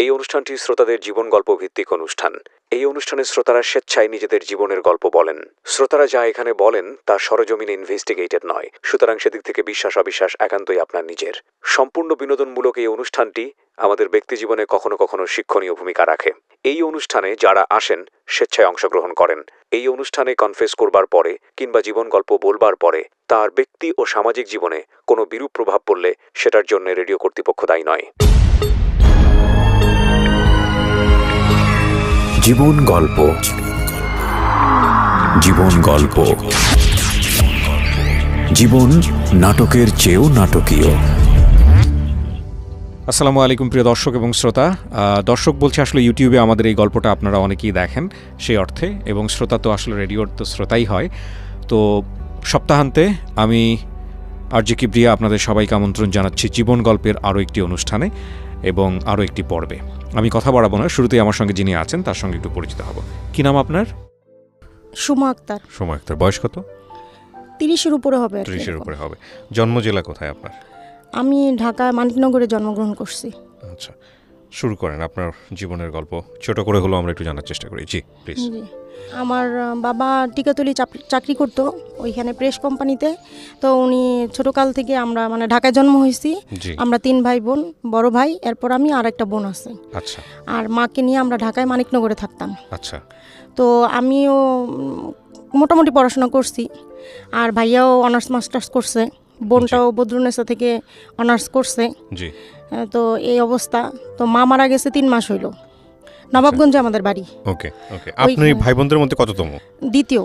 এই অনুষ্ঠানটি শ্রোতাদের জীবন গল্প ভিত্তিক অনুষ্ঠান। এই অনুষ্ঠানে শ্রোতারা স্বেচ্ছায় নিজেদের জীবনের গল্প বলেন। শ্রোতারা যা এখানে বলেন তা সরজমিনে ইনভেস্টিগেটেড নয়, সুতরাং সেদিক থেকে বিশ্বাস অবিশ্বাস একান্তই আপনার নিজের। সম্পূর্ণ বিনোদনমূলক এই অনুষ্ঠানটি আমাদের ব্যক্তিজীবনে কখনো কখনো শিক্ষণীয় ভূমিকা রাখে। এই অনুষ্ঠানে যারা আসেন স্বেচ্ছায় অংশগ্রহণ করেন। এই অনুষ্ঠানে কনফেস করবার পরে কিংবা জীবন গল্প বলবার পরে তার ব্যক্তি ও সামাজিক জীবনে কোনো বিরূপ প্রভাব পড়লে সেটার জন্য রেডিও কর্তৃপক্ষ দায়ী নয়। জীবন গল্প, জীবন গল্প, জীবন নাটকের চেয়েও নাটকীয়। আসসালামু আলাইকুম প্রিয় দর্শক এবং শ্রোতা। দর্শক বলছে আসলে ইউটিউবে আমাদের এই গল্পটা আপনারা অনেকেই দেখেন সেই অর্থে, এবং শ্রোতা তো আসলে রেডিওর তো শ্রোতাই হয়। তো সপ্তাহান্তে আমি আরজে কিবরিয়া আপনাদের সবাইকে আমন্ত্রণ জানাচ্ছি জীবন গল্পের আরও একটি অনুষ্ঠানে এবং আরও একটি পর্বে। আমি কথা বাড়াবো না, শুরুতেই আমার সঙ্গে যিনি আছেন তার সঙ্গে একটু পরিচিত হব। কি নাম আপনার? সুমা আক্তার। সুমা আক্তার। বয়স কত? 30-এর উপরে হবে। 30-এর উপরে হবে। জন্ম জেলা কোথায় আপনার? আমি ঢাকা মানিকনগরে জন্মগ্রহণ করছি। আচ্ছা, শুরু করেন আপনার জীবনের গল্প। ছোট করে হলো আমরা একটু জানার চেষ্টা করি। জি প্লিজ। আমার বাবা টিকাতলি চাকরি করতো ওইখানে প্রেস কোম্পানিতে। তো উনি ছোটকাল থেকে আমরা ঢাকায় জন্ম হয়েছি। আমরা 3 ভাই বোন, বড় ভাই, এরপর আমি আর একটা বোন আছে। আচ্ছা। আর মাকে নিয়ে আমরা ঢাকায় মানিকনগরে থাকতাম। আচ্ছা। তো আমিও মোটামুটি পড়াশোনা করছি, আর ভাইয়াও অনার্স মাস্টার্স করছে, বোনটাও বদরুন্নেসা থেকে অনার্স করছে। জি। তো এই অবস্থা। তো মা মারা গেছে 3 মাস হইল। নবাবগঞ্জে আমাদের বাড়ি। ওকে ওকে। আপনি ভাই বোনদের মধ্যে কততম? দ্বিতীয়।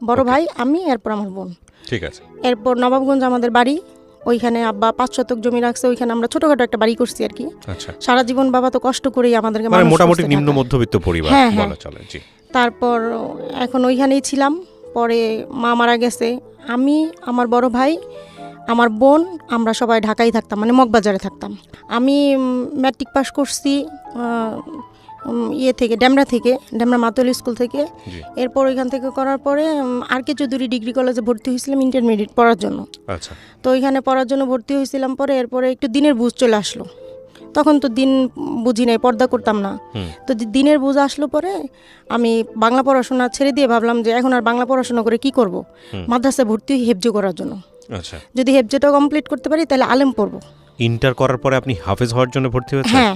বড় ভাই আমি, এরপর আমার বোন। ঠিক আছে। এরপর নবাবগঞ্জ আমাদের বাড়ি। ওইখানে আব্বা 5 শতক জমি রাখছে, ওইখানে আমরা ছোটখাটো একটা বাড়ি করছি আর কি। আচ্ছা। সারা জীবন বাবা তো কষ্ট করেই আমাদেরকে মোটামুটি নিম্ন মধ্যবিত্ত পরিবার বলা চলে। জি। তারপর এখন ওইখানেই ছিলাম। পরে মা মারা গেছে। আমি, আমার বড় ভাই, আমার বোন, আমরা সবাই ঢাকায় থাকতাম, মগবাজারে থাকতাম। আমি ম্যাট্রিক পাস করছি ডেমরা মাতলি স্কুল থেকে। এরপর ওইখান থেকে করার পরে আর.কে চৌধুরী ডিগ্রি কলেজে ভর্তি হয়েছিলাম ইন্টারমিডিয়েট পড়ার জন্য। আচ্ছা। তো ওইখানে পড়ার জন্য ভর্তি হয়েছিলাম। পরে এরপরে একটু দিনের বুঝ চলে আসলো। তখন তো দিন বুঝি নাই, পর্দা করতাম না। তো দিনের বুঝ আসলো পরে আমি বাংলা পড়াশোনা ছেড়ে দিয়ে ভাবলাম যে এখন আর বাংলা পড়াশোনা করে কি করব। মাদ্রাসায় ভর্তি হই হেফজ করার জন্য। আচ্ছা। যদি হেফজটা কমপ্লিট করতে পারি তাহলে আলেম পড়বো। ইন্টার করার পরে আপনি হাফেজ হওয়ার জন্য ভর্তি হয়েছেন? হ্যাঁ,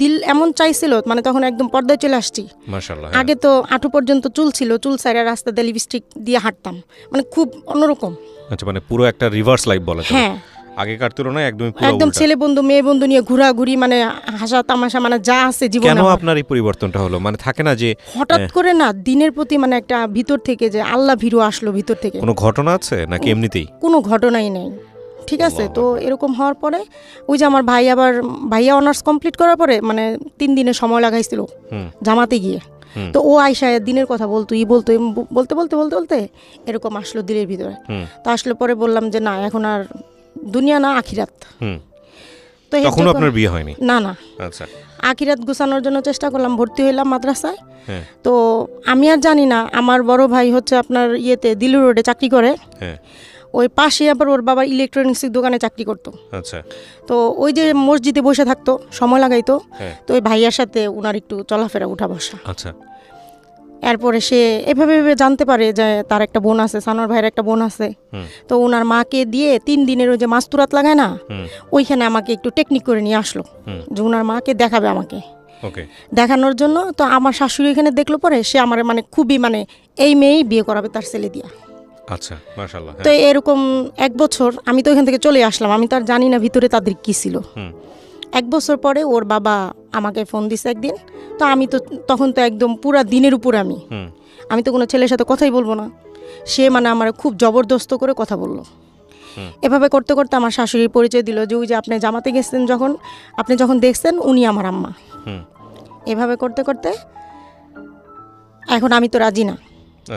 দিল এমন চাইছিল, তখন একদম পর্দায় চলে আসছি। মাশাআল্লাহ। আগে তো আঁটু পর্যন্ত চুল ছিল, চুল ছাইরা রাস্তা দিয়ে লিপস্টিক দিয়ে হাঁটতাম, খুব অন্যরকম। আচ্ছা, পুরো একটা রিভার্স লাইফ বলা যায়। হ্যাঁ, আগেকার তুলনায় একদম ছেলে বন্ধু মেয়ে বন্ধু নিয়ে ঘোরাঘুরি, হাসা তামাশা, যা আছে জীবনে। কেন আপনার এই পরিবর্তনটা হলো? থাকে না যে হঠাৎ করে না দিনের প্রতি একটা ভিতর থেকে যে আল্লাহ ভীরু আসলো ভিতর থেকে। কোনো ঘটনা আছে নাকি এমনিতেই? কোনো ঘটনাই নেই। ঠিক আছে। তো এরকম হওয়ার পরে ওই যে আমার ভাইয়া অনার্স কমপ্লিট করার পরে 3 দিনের সময় লাগাইছিল জামাতে গিয়ে। তো ও আয়সা দিনের কথা বলতে বলতে এরকম আসলো দিলের ভিতরে। তো আসলে পরে বললাম যে না, এখন আর দুনিয়া না, আখিরাত। তো তখন আপনার বিয়ে হয়নি? না। আচ্ছা। আখিরাত গুছানোর জন্য চেষ্টা করলাম, ভর্তি হইলাম মাদ্রাসায়। তো আমি আর জানি না, আমার বড় ভাই হচ্ছে আপনার দিল্লি রোডে চাকরি করে। ওই পাশে আবার ওর বাবা ইলেকট্রনিক্সের দোকানে চাকরি করতো। আচ্ছা। তো ওই যে মসজিদে বসে থাকতো, সময় লাগাইতো। তো ওই ভাইয়ার সাথে উনার একটু চলাফেরা উঠা বসা। আচ্ছা। এরপরে সে এভাবে জানতে পারে যে তার একটা বোন আছে, সানোয়ার ভাইয়ের একটা বোন আছে। তো ওনার মাকে দিয়ে 3 দিনের ওই যে মাস্তুরাত লাগায় না, ওইখানে আমাকে একটু টেকনিক করে নিয়ে আসলো যে ওনার মাকে দেখাবে আমাকে। দেখানোর জন্য তো আমার শাশুড়ি এখানে দেখলো পরে সে আমার খুবই এই মেয়েই বিয়ে করাবে তার ছেলে দিয়া। আচ্ছা, মাশাআল্লাহ। তো এরকম 1 বছর আমি তো এখান থেকে চলে আসলাম। আমি তো আর জানি না ভিতরে তাদের কি ছিল। 1 বছর পরে ওর বাবা আমাকে ফোন দিছে একদিন। তো আমি তো তখন তো একদম পুরা দিনের উপর আমি তো কোনো ছেলের সাথে কথাই বলবো না। সে আমার খুব জবরদস্ত করে কথা বললো। এভাবে করতে করতে আমার শাশুড়ির পরিচয় দিল যে ওই যে আপনি জামাতে গেছেন, আপনি যখন দেখছেন উনি আমার আম্মা। এভাবে করতে করতে এখন আমি তো রাজি না।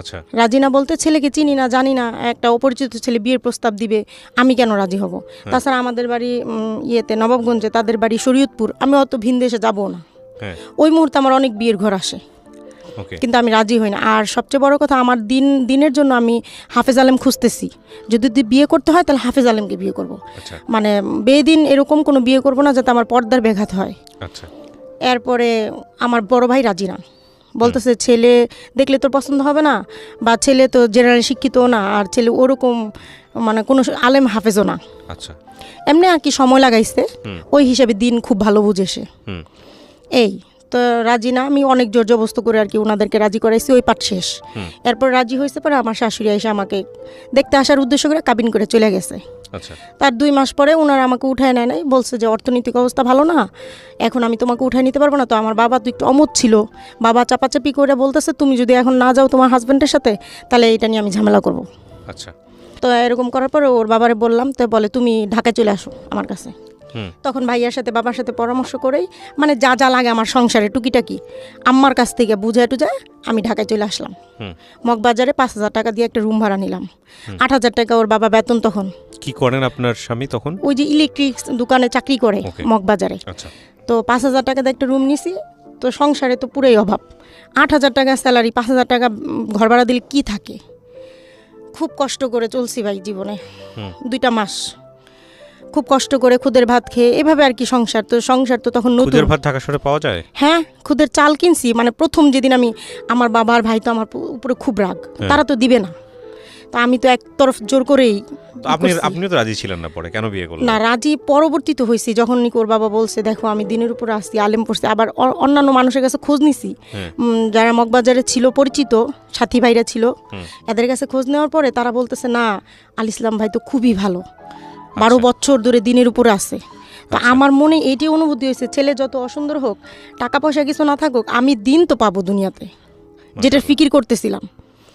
আচ্ছা। রাজি না বলতে ছেলেকে চিনি না, জানি না, একটা অপরিচিত ছেলে বিয়ের প্রস্তাব দিবে, আমি কেন রাজি হব? তাছাড়া আমাদের বাড়ি নবাবগঞ্জে, তাদের বাড়ি শরীয়তপুর, আমি অত ভিন দেশে যাবো না। ওই মুহূর্তে আমার অনেক বিয়ের ঘর আসে, কিন্তু আমি রাজি হই না। আর সবচেয়ে বড় কথা, আমার দিনের জন্য আমি হাফেজ আলেম খুঁজতেছি। যদি বিয়ে করতে হয় তাহলে হাফেজ আলেমকে বিয়ে করব। বেদিন এরকম কোনো বিয়ে করব না যাতে আমার পর্দার ব্যাঘাত হয়। আচ্ছা। এরপরে আমার বড় ভাই রাজি না, বলতেছে ছেলে দেখলে তোর পছন্দ হবে না, বা ছেলে তো জেনারেল শিক্ষিতও না, আর ছেলে ওরকম মানে কোনো আলেম হাফেজও না। আচ্ছা। এমনি আর কি সময় লাগাইছে, ওই হিসাবে দিন খুব ভালো বুঝেছে। এই তো রাজি না, আমি অনেক জোর জবস্ত করে আর কি ওনাদেরকে রাজি করাইছি, ওই পাঠ শেষ। এরপর রাজি হয়েছে পরে আমার শাশুড়ি এসে আমাকে দেখতে আসার উদ্দেশ্য করে কাবিন করে চলে গেছে। আচ্ছা। তার 2 মাস পরে ওনারা আমাকে উঠায় নেয় নাই, বলছে যে অর্থনৈতিক অবস্থা ভালো না, এখন আমি তোমাকে উঠায় নিতে পারবো না। তো আমার বাবা তো একটু অমত ছিল, বাবা চাপাচাপি করে বলতেছে তুমি যদি এখন না যাও তোমার হাজব্যান্ডের সাথে তাহলে এটা নিয়ে আমি ঝামেলা করব। আচ্ছা। তো এরকম করার পরে ওর বাবারে বললাম, তো বলে তুমি ঢাকায় চলে আসো আমার কাছে। তখন ভাইয়ার সাথে বাবার সাথে পরামর্শ করেই মানে যা যা লাগে আমার সংসারে টুকিটাকি আম্মার কাছ থেকে বুঝায় টুজায় আমি ঢাকায় চলে আসলাম। মগবাজারে 5,000 টাকা দিয়ে একটা রুম ভাড়া নিলাম। 8,000 টাকা ওর বাবা বেতন তখন। কি করেন আপনার স্বামী তখন? ওই যে ইলেকট্রিক দোকানে চাকরি করে মগবাজারে। আচ্ছা। তো 5,000 টাকা দিয়ে একটা রুম নিছি, তো সংসারে তো পুরোই অভাব। 8,000 টাকা স্যালারি, 5,000 টাকা ঘর ভাড়া দিলে কি থাকে। খুব কষ্ট করে চলছি ভাই জীবনে 2টা মাস, খুব কষ্ট করে খুদের ভাত খেয়ে এভাবে আর কি সংসার। তো সংসার তো তখন নতুন। খুদের ভাত ঢাকা শহরে পাওয়া যায়? হ্যাঁ, খুদের চাল কিনছি। মানে প্রথম যেদিন আমি, আমার বাবা আর ভাই তো আমার উপরে খুব রাগ, তারা তো দিবে না, তো আমি তো এক তরফ জোর করেই। আপনিও তো রাজি ছিলেন না, পরে কেন বিয়ে করলেন? না, রাজি পরবর্তীতে হয়েছি যখন নিকোর বাবা বলছে দেখো আমি দিনের উপর আসছি, আলেম পড়ছি। আবার অন্যান্য মানুষের কাছে খোঁজ নিছি, যারা মগবাজারে ছিল পরিচিত সাথী ভাইরা ছিল, এদের কাছে খোঁজ নেওয়ার পরে তারা বলতেছে না আল ইসলাম ভাই তো খুবই ভালো, 12 বছর ধরে দিনের উপরে আছে। তো আমার মনে এটি অনুভূতি হয়েছে, ছেলে যত অসুন্দর হোক, টাকা পয়সা কিছু না থাকুক, আমি দিন তো পাবো দুনিয়াতে, যেটা ফিকির করতেছিলাম।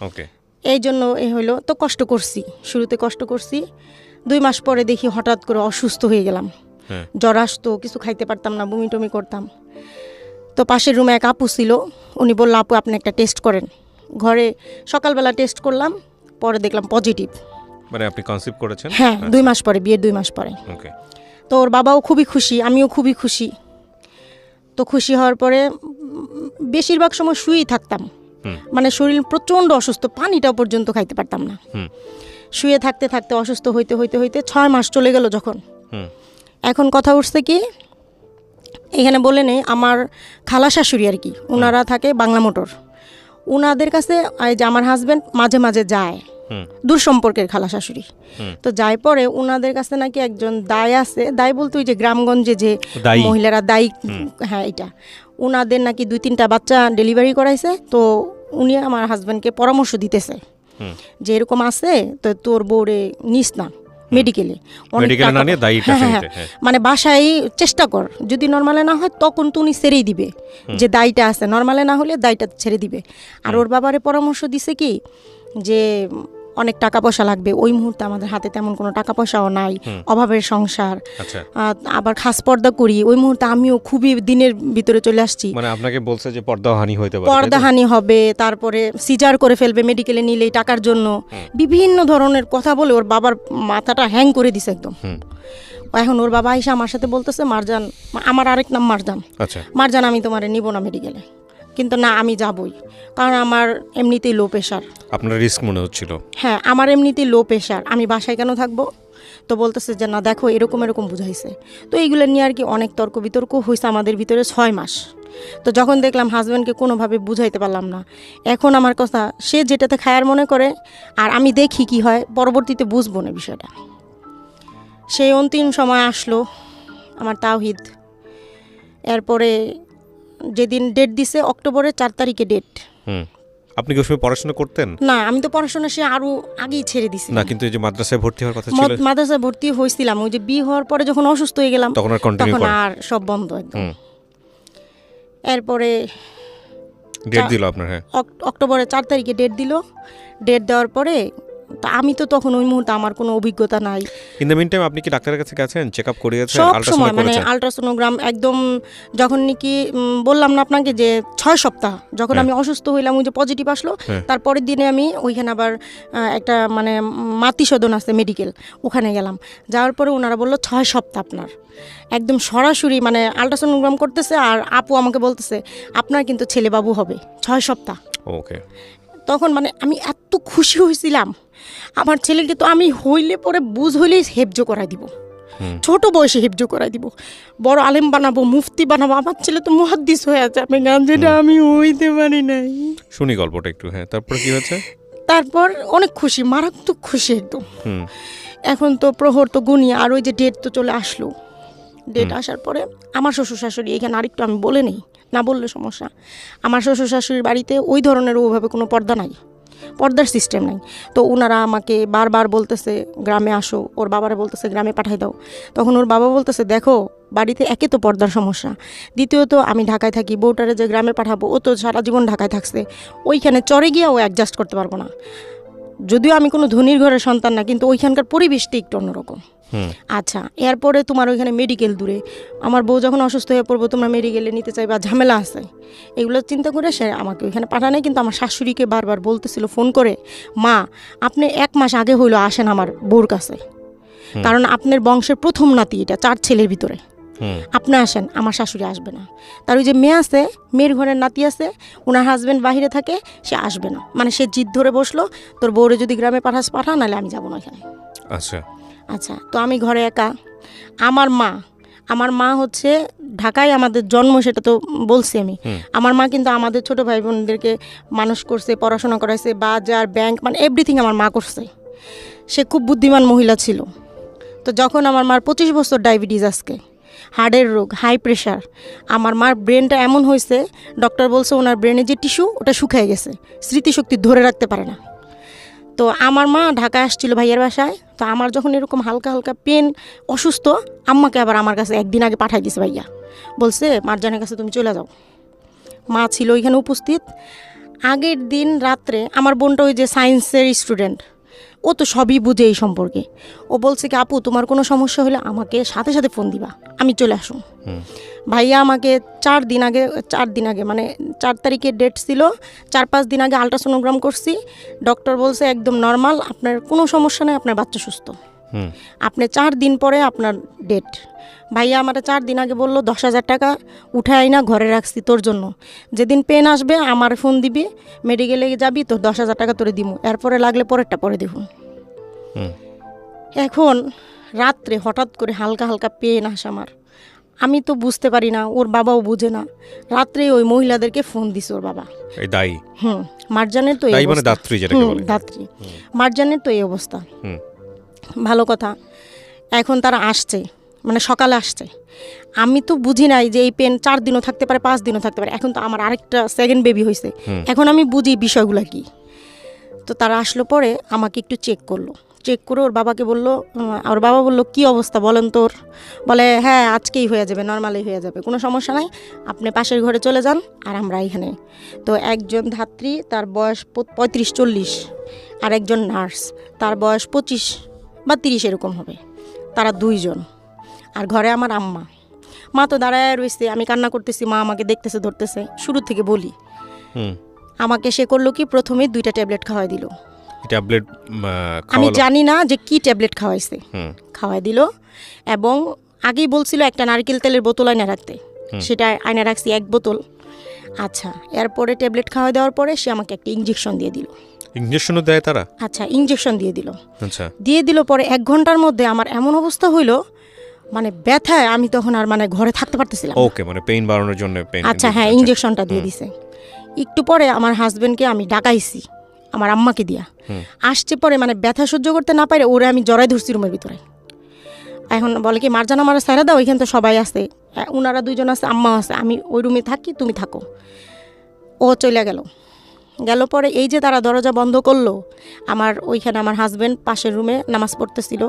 ওকে। এই জন্য এ হইলো। তো কষ্ট করছি, শুরুতে কষ্ট করছি। 2 মাস পরে দেখি হঠাৎ করে অসুস্থ হয়ে গেলাম, জ্বর আসতো, কিছু খাইতে পারতাম না, বমি টমি করতাম। তো পাশের রুমে এক আপু ছিল, উনি বললো আপু আপনি একটা টেস্ট করেন। ঘরে সকালবেলা টেস্ট করলাম, পরে দেখলাম পজিটিভ। মানে আপনি কনসিভ করেছেন? হ্যাঁ, 2 মাস পরে, বিয়ের 2 মাস পরে। ওকে। তো ওর বাবাও খুবই খুশি, আমিও খুবই খুশি। তো খুশি হওয়ার পরে বেশিরভাগ সময় শুয়েই থাকতাম, মানে শরীর প্রচণ্ড অসুস্থ, পানিটাও পর্যন্ত খাইতে পারতাম না। শুয়ে থাকতে থাকতে অসুস্থ হইতে হইতে হইতে 6 মাস চলে গেল যখন। এখন কথা উঠছে কি, এখানে বলে নেই, আমার খালা শাশুড়ি আর কি, ওনারা থাকে বাংলা মোটর। ওনাদের কাছে এই যে আমার হাজব্যান্ড মাঝে মাঝে যায়, দূর সম্পর্কের খালা শাশুড়ি। তো যাই পরে ওনাদের কাছে নাকি একজন দায় আছে, দায় বলতে ওই যে গ্রামগঞ্জে যে মহিলারা দায়ী, হ্যাঁ এটা, ওনাদের নাকি 2-3টা বাচ্চা ডেলিভারি করাইছে। তো উনি আমার হাজব্যান্ডকে পরামর্শ দিতেছে যে এরকম আছে, তো তোর বউরে নিস না মেডিকেলে, মানে বাসায় চেষ্টা কর, যদি নর্মালে না হয় তখন তো উনি ছেড়েই দিবে, যে দায়টা আছে, নর্মালে না হলে দায়টা ছেড়ে দিবে। আর ওর বাবারে পরামর্শ দিছে কি যে অনেক টাকা পয়সা লাগবে, ওই মুহূর্তে আমাদের হাতে তেমন কোনো টাকা পয়সাও নাই, অভাবের সংসার, আবার খাস পর্দা করি, ওই মুহূর্তে আমিও খুবই দিনের ভিতরে চলে আসছি। মানে আপনাকে বলছে যে পর্দাহানি হইতে পারে, পর্দাহানি হবে, তারপরে সিজার করে ফেলবে মেডিকেলে নিলেই টাকার জন্য, বিভিন্ন ধরনের কথা বলে ওর বাবার মাথাটা হ্যাং করে দিছে একদম। এখন ওর বাবা আইসা আমার সাথে বলতেছে মারজান, আমার আরেক নাম মারজান, মারজান আমি তোমারে নিব না মেডিকেলে। কিন্তু না, আমি যাবই, কারণ আমার এমনিতেই লো প্রেশার। আপনার রিস্ক মনে হচ্ছিল? হ্যাঁ, আমার এমনিতেই লো প্রেশার, আমি বাসায় কেন থাকবো। তো বলতেছে যে না দেখো এরকম এরকম বুঝাইছে। তো এইগুলো নিয়ে আর কি অনেক তর্ক বিতর্ক হয়েছে আমাদের ভিতরে 6 মাস। তো যখন দেখলাম হাজব্যান্ডকে কোনোভাবে বুঝাইতে পারলাম না, এখন আমার কথা সে যেটাতে খায়ার মনে করে, আর আমি দেখি কি হয়, পরবর্তীতে বুঝবো না বিষয়টা। সেই অন্তিম সময় আসলো আমার তাওহিদ। এরপরে যেদিন ডেট দিছে অক্টোবরের 4 তারিখে ডেট। আপনি কি ওই সময় পড়াশোনা করতেন? না, আমি তো পড়াশোনা সে আরো আগেই ছেড়ে দিছি। না, কিন্তু এই যে মাদ্রাসায় ভর্তি হওয়ার কথা ছিল, মাদ্রাসায় ভর্তি হয়েছিলাম, ওই যে বিয়ে হওয়ার পরে যখন অসুস্থ হয়ে গেলাম তখন আর সব বন্ধ একদম। এরপরে ডেট দিল আপনার? হ্যাঁ, অক্টোবরের 4 তারিখে ডেট দিল। ডেট দেওয়ার পরে আমি তো তখন ওই মুহূর্তে আমার কোনো অভিজ্ঞতা নাই। ইন দ্য মিন টাইম আপনি কি ডাক্তারের কাছে গেছেন, চেক আপ করিয়েছেন, আলট্রাসাউন্ড মানে আলট্রাসোনোগ্রাম একদম, যখন নাকি বললাম না আপনাকে যে 6 সপ্তাহ যখন আমি অসুস্থ হইলাম, ওই যে পজিটিভ আসলো, তারপরের দিনে আমি ওইখানে আবার একটা মানে মাতৃসদন আছে মেডিকেল, ওখানে গেলাম। যাওয়ার পরে ওনারা বললো 6 সপ্তাহ আপনার, একদম সরাসরি মানে আলট্রাসোনোগ্রাম করতেছে, আর আপু আমাকে বলতেছে আপনার কিন্তু ছেলে বাবু হবে 6 সপ্তাহ। ওকে। তখন মানে আমি এত খুশি হয়েছিলাম, আমার ছেলেকে তো আমি হইলে পরে বুঝ হইলেই হেফজ করাই দিব, ছোট বয়সে হিফজ করাই দিব, বড় আলেম বানাবো, মুফতি বানাবো। আমার ছেলে তো মুহাদ্দিস হয়ে আছে, আমি গান যেটা আমি হইতে পারি নাই। শুনি গল্পটা একটু। হ্যাঁ, তারপর কি হয়েছে? তারপর অনেক খুশি, মারাত্মক খুশি একদম। হুম এখন তো প্রহর তো গুনি, আর ওই যে ডেট তো চলে আসলো। ডেট আসার পরে আমার শ্বশুর শাশুড়ি, এখানে আরেকটু আমি বলে নেই, না বললে সমস্যা। আমার শ্বশুর শাশুড়ির বাড়িতে ওই ধরনের ওভাবে কোনো পর্দা নাই, পর্দার সিস্টেম নাই। তো ওনারা আমাকে বারবার বলতেছে গ্রামে আসো, ওর বাবারা বলতেছে গ্রামে পাঠাই দাও। তখন ওর বাবা বলতেছে দেখো বাড়িতে একে তো পর্দার সমস্যা, দ্বিতীয়ত আমি ঢাকায় থাকি, বউটারে যে গ্রামে পাঠাবো ও তো সারা জীবন ঢাকায় থাকছে, ওইখানে চরে গিয়ে ও অ্যাডজাস্ট করতে পারবো না। যদিও আমি কোনো ধনীর ঘরের সন্তান না, কিন্তু ওইখানকার পরিবেশটা একটু অন্যরকম। আচ্ছা, এরপরে তোমার ওইখানে মেডিকেল দূরে, আমার বউ যখন অসুস্থ হয়ে পড়বো তোমরা মেডিকেলে নিতে চাইবা, ঝামেলা আছে, এগুলো চিন্তা করে সে আমাকে ওইখানে পাঠানে। কিন্তু আমার শাশুড়িকে বারবার বলতেছিল ফোন করে, মা আপনি 1 মাস আগে হইলো আসেন আমার বউর কাছে, কারণ আপনার বংশের প্রথম নাতি, এটা 4 ছেলের ভিতরে, আপনি আসেন। আমার শাশুড়ি আসবে না, তার ওই যে মেয়ে আছে, মেয়ের ঘরের নাতি আছে, ওনার হাজব্যান্ড বাহিরে থাকে, সে আসবে না। মানে সে জিদ ধরে বসলো, তোর বউরে যদি গ্রামে পাঠাস পাঠা, নাহলে আমি যাবো না এখানে। আচ্ছা আচ্ছা, তো আমি ঘরে একা। আমার মা হচ্ছে ঢাকায় আমাদের জন্ম, সেটা তো বলছি আমি। আমার মা কিন্তু আমাদের ছোট ভাই বোনদেরকে মানুষ করছে, পড়াশোনা করাইছে, বাজার ব্যাংক মানে এভরিথিং আমার মা করছে। সে খুব বুদ্ধিমান মহিলা ছিল। তো যখন আমার মার 25 বছর ডায়াবেটিস, আজকে হার্টের রোগ, হাই প্রেশার, আমার মার ব্রেনটা এমন হয়েছে, ডক্টর বলছে ওনার ব্রেনে যে টিস্যু ওটা শুকিয়ে গেছে, স্মৃতিশক্তি ধরে রাখতে পারে না। তো আমার মা ঢাকায় আসছিল ভাইয়ের বাসায়। তো আমার যখন এরকম হালকা হালকা পেন, অসুস্থ, আম্মাকে আবার আমার কাছে একদিন আগে পাঠাই দিছে ভাইয়া, বলছে মারজানের কাছে তুমি চলে যাও। মা ছিল ওইখানে উপস্থিত। আগের দিন রাত্রে আমার বোনটা ওই যে সায়েন্সের স্টুডেন্ট, ও তো সবই বুঝে এই সম্পর্কে, ও বলছে কি আপু তোমার কোনো সমস্যা হলে আমাকে সাথে সাথে ফোন দিবা, আমি চলে আসুন। ভাইয়া আমাকে 4 দিন আগে মানে 4 তারিখে ডেট ছিল, 4-5 দিন আগে আলট্রাসোনোগ্রাম করছি। ডক্টর বলছে একদম নর্মাল, আপনার কোনো সমস্যা নেই, আপনার বাচ্চা সুস্থ, আপনি 4 দিন পরে আপনার ডেট। ভাইয়া আমার 4 দিন আগে বললো 10,000 টাকা উঠাই না ঘরে রাখছি তোর জন্য, যেদিন পেন আসবে আমার ফোন দিবি, মেডিকেলে যাবি, তোর 10,000 টাকা তোরে দিব, এরপরে লাগলে পরেরটা পরে দেব। এখন রাত্রে হঠাৎ করে হালকা হালকা পেন আসে আমার, আমি তো বুঝতে পারি না, ওর বাবাও বুঝে না। রাত্রে ওই মহিলাদেরকে ফোন দিছে ওর বাবা, এই দাই মারজানের তো এই মানে অবস্থা, দাত্রী যেটাকে বলে, দাত্রী, মারজানের তো এই অবস্থা। ভালো কথা, এখন তারা আসছে, মানে সকালে আসছে। আমি তো বুঝি নাই যে এই পেন 4 দিনও থাকতে পারে, 5 দিনও থাকতে পারে। এখন তো আমার আরেকটা সেকেন্ড বেবি হয়েছে, এখন আমি বুঝি বিষয়গুলো কি। তো তারা আসলো পরে আমাকে একটু চেক করলো, চেক করে ওর বাবাকে বললো, ওর বাবা বললো কি অবস্থা বলেন তোর, বলে হ্যাঁ আজকেই হয়ে যাবে, নর্মালি হয়ে যাবে, কোনো সমস্যা নাই, আপনি পাশের ঘরে চলে যান আর আমরা এখানে। তো একজন ধাত্রী, তার বয়স 35-40, আর একজন নার্স, তার বয়স 25 বা 30 এরকম হবে, তারা 2 জন। আর ঘরে আমার আম্মা, মা তো দাঁড়ায় রয়েছে, আমি কান্না করতেছি, মা আমাকে দেখতেছে ধরতেছে। শুরু থেকে বলি, আমাকে সে করলো কি, প্রথমে 2টা ট্যাবলেট খাওয়াই দিল। ট্যাবলেট আমি জানি না যে কি ট্যাবলেট খাওয়াইছে, খাওয়াই দিল। এবং আগেই বলছিল একটা নারকেল তেলের বোতল আয়না রাখতে, সেটা আয়না রাখছি 1 বোতল। আচ্ছা, এরপরে ট্যাবলেট খাওয়াই দেওয়ার পরে সে আমাকে একটা ইঞ্জেকশন দিয়ে দিল। ইঞ্জেকশনও দেয় তারা? আচ্ছা, ইঞ্জেকশন দিয়ে দিল। আচ্ছা, দিয়ে দিল পরে 1 ঘন্টার মধ্যে আমার এমন অবস্থা হইলো, মানে ব্যথায় আমি তখন আর মানে ঘরে থাকতে পারতেছিলাম। ওকে, মানে পেইন বাড়ানোর জন্য পেইন। আচ্ছা হ্যাঁ, ইঞ্জেকশনটা দিয়ে দিছে। একটু পরে আমার হাজবেন্ডকে আমি ডাকাইছি, আমার আম্মাকে দিয়া আসছে। পরে মানে ব্যথা সহ্য করতে না পারে ওরে আমি জড়াই ধরছি রুমের ভিতরে। এখন বলে কি মারজানা আমার সাইরা দাও, ওইখানে তো সবাই আছে, ওনারা 2 জন আছে, আম্মা আছে, আমি ওই রুমে থাকি, তুমি থাকো। ও চলে গেল পরে এই যে তারা দরজা বন্ধ করলো, আমার ওইখানে আমার হাজবেন্ড পাশের রুমে নামাজ পড়তেছিল।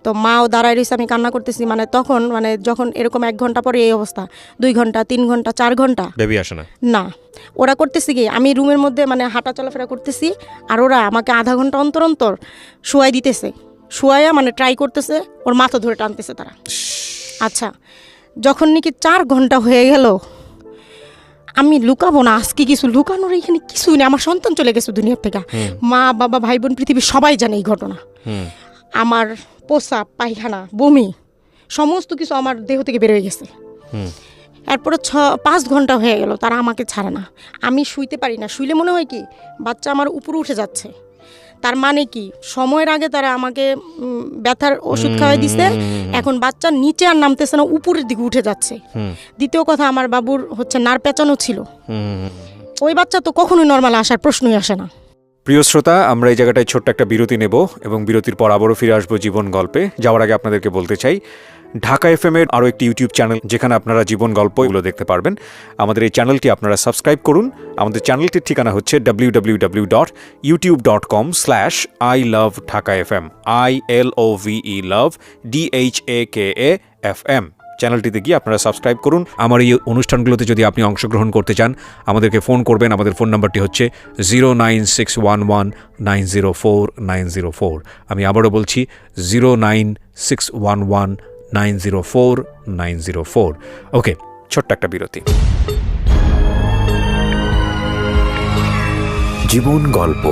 তো মাও দাঁড়ায় রয়েছে, আমি কান্না করতেছি। মানে তখন মানে যখন এরকম 1 ঘন্টা পরে এই অবস্থা, 2 ঘন্টা 3 ঘন্টা 4 ঘন্টা বেবি আসে না। না, ওরা করতেছি কি, আমি রুমের মধ্যে মানে হাঁটা চলাফেরা করতেছি, আর ওরা আমাকে আধা ঘন্টা অন্তর অন্তর শোয়াই দিতেছে, শোয়াইয়া মানে ট্রাই করতেছে, ওর মাথা ধরে টানতেছে তারা। আচ্ছা, যখন নাকি 4 ঘন্টা হয়ে গেল, আমি লুকাবো না, আজকে কিছু লুকানোর এখানে কিছুই নেই, আমার সন্তান চলে গেছে দুনিয়ার থেকে। মা বাবা ভাই বোন পৃথিবীর সবাই জানে এই ঘটনা। আমার প্রস্রাব পায়খানা বমি সমস্ত কিছু আমার দেহ থেকে বের হয়ে গেছে। এরপরে 5 ঘন্টা হয়ে গেল, তারা আমাকে ছাড়ে না, আমি শুইতে পারি না। শুইলে মনে হয় কি বাচ্চা আমার উপরে উঠে যাচ্ছে। তার মানে কি সময়ের আগে তারা আমাকে ব্যথার ওষুধ খাওয়াই দিছে, এখন বাচ্চা নিচে আর নামতেছে না, উপরের দিকে উঠে যাচ্ছে। দ্বিতীয় কথা, আমার বাবুর হচ্ছে নার পেঁচানো ছিল, ওই বাচ্চা তো কখনোই নর্মাল আসার প্রশ্নই আসে না। প্রিয় শ্রোতা, আমরা এই জায়গাটায় ছোট্ট একটা বিরতি নেব এবং বিরতির পর আবারও ফিরে আসবো জীবন গল্পে। যাওয়ার আগে আপনাদেরকে বলতে চাই, ঢাকা এফএম এর আরও একটি ইউটিউব চ্যানেল যেখানে আপনারা জীবন গল্পগুলো দেখতে পারবেন। আমাদের এই চ্যানেলটি আপনারা সাবস্ক্রাইব করুন। আমাদের চ্যানেলটির ঠিকানা হচ্ছে www.youtube.com/ilovedhakafm ILOVE love DHAKAFM। চ্যানেলটিতে গিয়ে আপনারা সাবস্ক্রাইব করুন। আমার এই অনুষ্ঠানগুলোতে যদি আপনি অংশগ্রহণ করতে চান, আমাদেরকে ফোন করবেন। আমাদের ফোন নাম্বারটি হচ্ছে 09611904904। আমি আবারও বলছি 09611904904। ওকে, ছোট্ট একটা বিরতি। জীবন গল্প,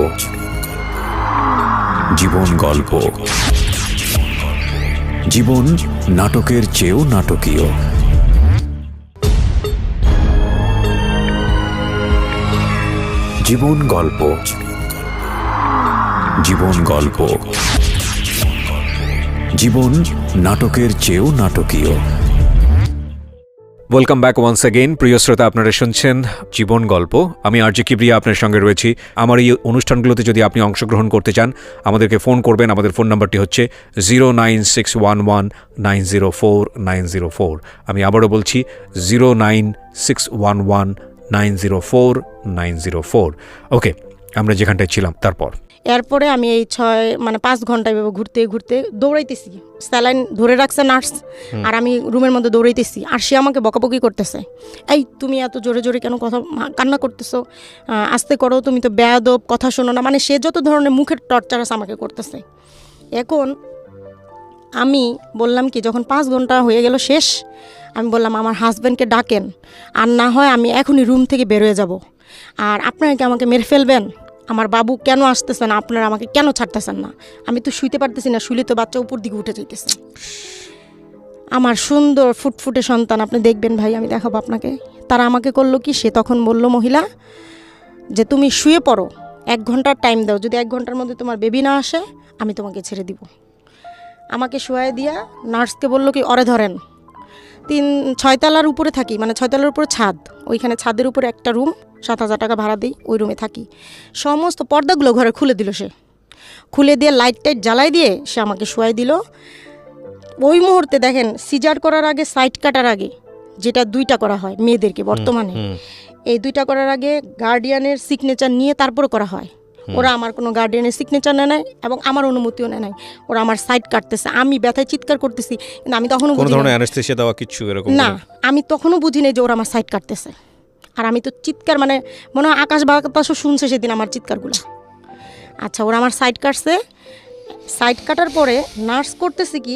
জীবন গল্প, জীবন নাটকের চেয়েও নাটকীয়। জীবন গল্প, জীবন গল্প, জীবন নাটকের চেয়েও নাটকীয়। Welcome back once again. প্রিয় শ্রোতা, আপনারা শুনছেন জীবন গল্প। আমি আরজে কিবরিয়া আপনার সঙ্গে রয়েছি। আমার এই অনুষ্ঠানগুলোতে যদি আপনি অংশগ্রহণ করতে চান, আমাদেরকে ফোন করবেন। আমাদের ফোন নাম্বারটি হচ্ছে 09611904904। আমি আবারও বলছি 09611904904। ওকে, আমরা যেখানটায় ছিলাম তারপর এরপরে আমি এই 5 ঘন্টা এভাবে ঘুরতে ঘুরতে দৌড়াইতেছি, স্যালাইন ধরে রাখছে নার্স, আর আমি রুমের মধ্যে দৌড়াইতেছি, আর সে আমাকে বকাবকি করতেছে, এই তুমি এত জোরে জোরে কেন কথা কান্না করতেছো, আস্তে করো, তুমি তো বেয়াদব, কথা শোনো না, মানে সে যত ধরনের মুখের টর্চার আছে আমাকে করতেছে। এখন আমি বললাম কি, যখন 5 ঘন্টা হয়ে গেল শেষ, আমি বললাম আমার হাজব্যান্ডকে ডাকেন, আর না হয় আমি এখনই রুম থেকে বের হয়ে যাব, আর আপনারা কি আমাকে মেরে ফেলবেন? আমার বাবু কেন আসতেছে না, আপনারা আমাকে কেন ছাড়তেছেন না? আমি তো শুইতে পারতেছি না, শুইলে তো বাচ্চা উপর দিকে উঠে যাইতেছে। আমার সুন্দর ফুটফুটে সন্তান, আপনি দেখবেন ভাই, আমি দেখাবো আপনাকে। তারা আমাকে করলো কি, সে তখন বলল মহিলা যে তুমি শুয়ে পড়ো, 1 ঘন্টার টাইম দাও, যদি 1 ঘন্টার মধ্যে তোমার বেবি না আসে আমি তোমাকে ছেড়ে দিব। আমাকে শুয়ায় দিয়া নার্সকে বললো কি, অরে ধরেন, 6 তলার উপরে থাকি, মানে 6 তলার উপরে ছাদ, ওইখানে ছাদের উপরে একটা রুম, 7,000 টাকা ভাড়া দিই, ওই রুমে থাকি। সমস্ত পর্দাগুলো ঘরে খুলে দিল, সে খুলে দিয়ে লাইট টাইট জ্বালাই দিয়ে সে আমাকে শুয়াই দিল। ওই মুহূর্তে দেখেন, সিজার করার আগে, সাইড কাটার আগে, যেটা 2টা করা হয় মেয়েদেরকে বর্তমানে, এই 2টা করার আগে গার্ডিয়ানের সিগনেচার নিয়ে তারপরে করা হয়। ওরা আমার কোনো গার্ডিয়ানের সিগনেচার নেয় নাই এবং আমার অনুমতিও নেয় নাই। ওরা আমার সাইড কাটতেছে, আমি ব্যথায় চিৎকার করতেছি, কিন্তু আমি তখনও বুঝি না, আমি তখনও বুঝি নাই যে ওরা আমার সাইড কাটতেছে। আর আমি তো চিৎকার, মানে মনে হয় আকাশ বাতাসও শুনছে সেদিন আমার চিৎকারগুলো। আচ্ছা, ওরা আমার সাইড কাটছে। সাইড কাটার পরে নার্স করতেছে কি,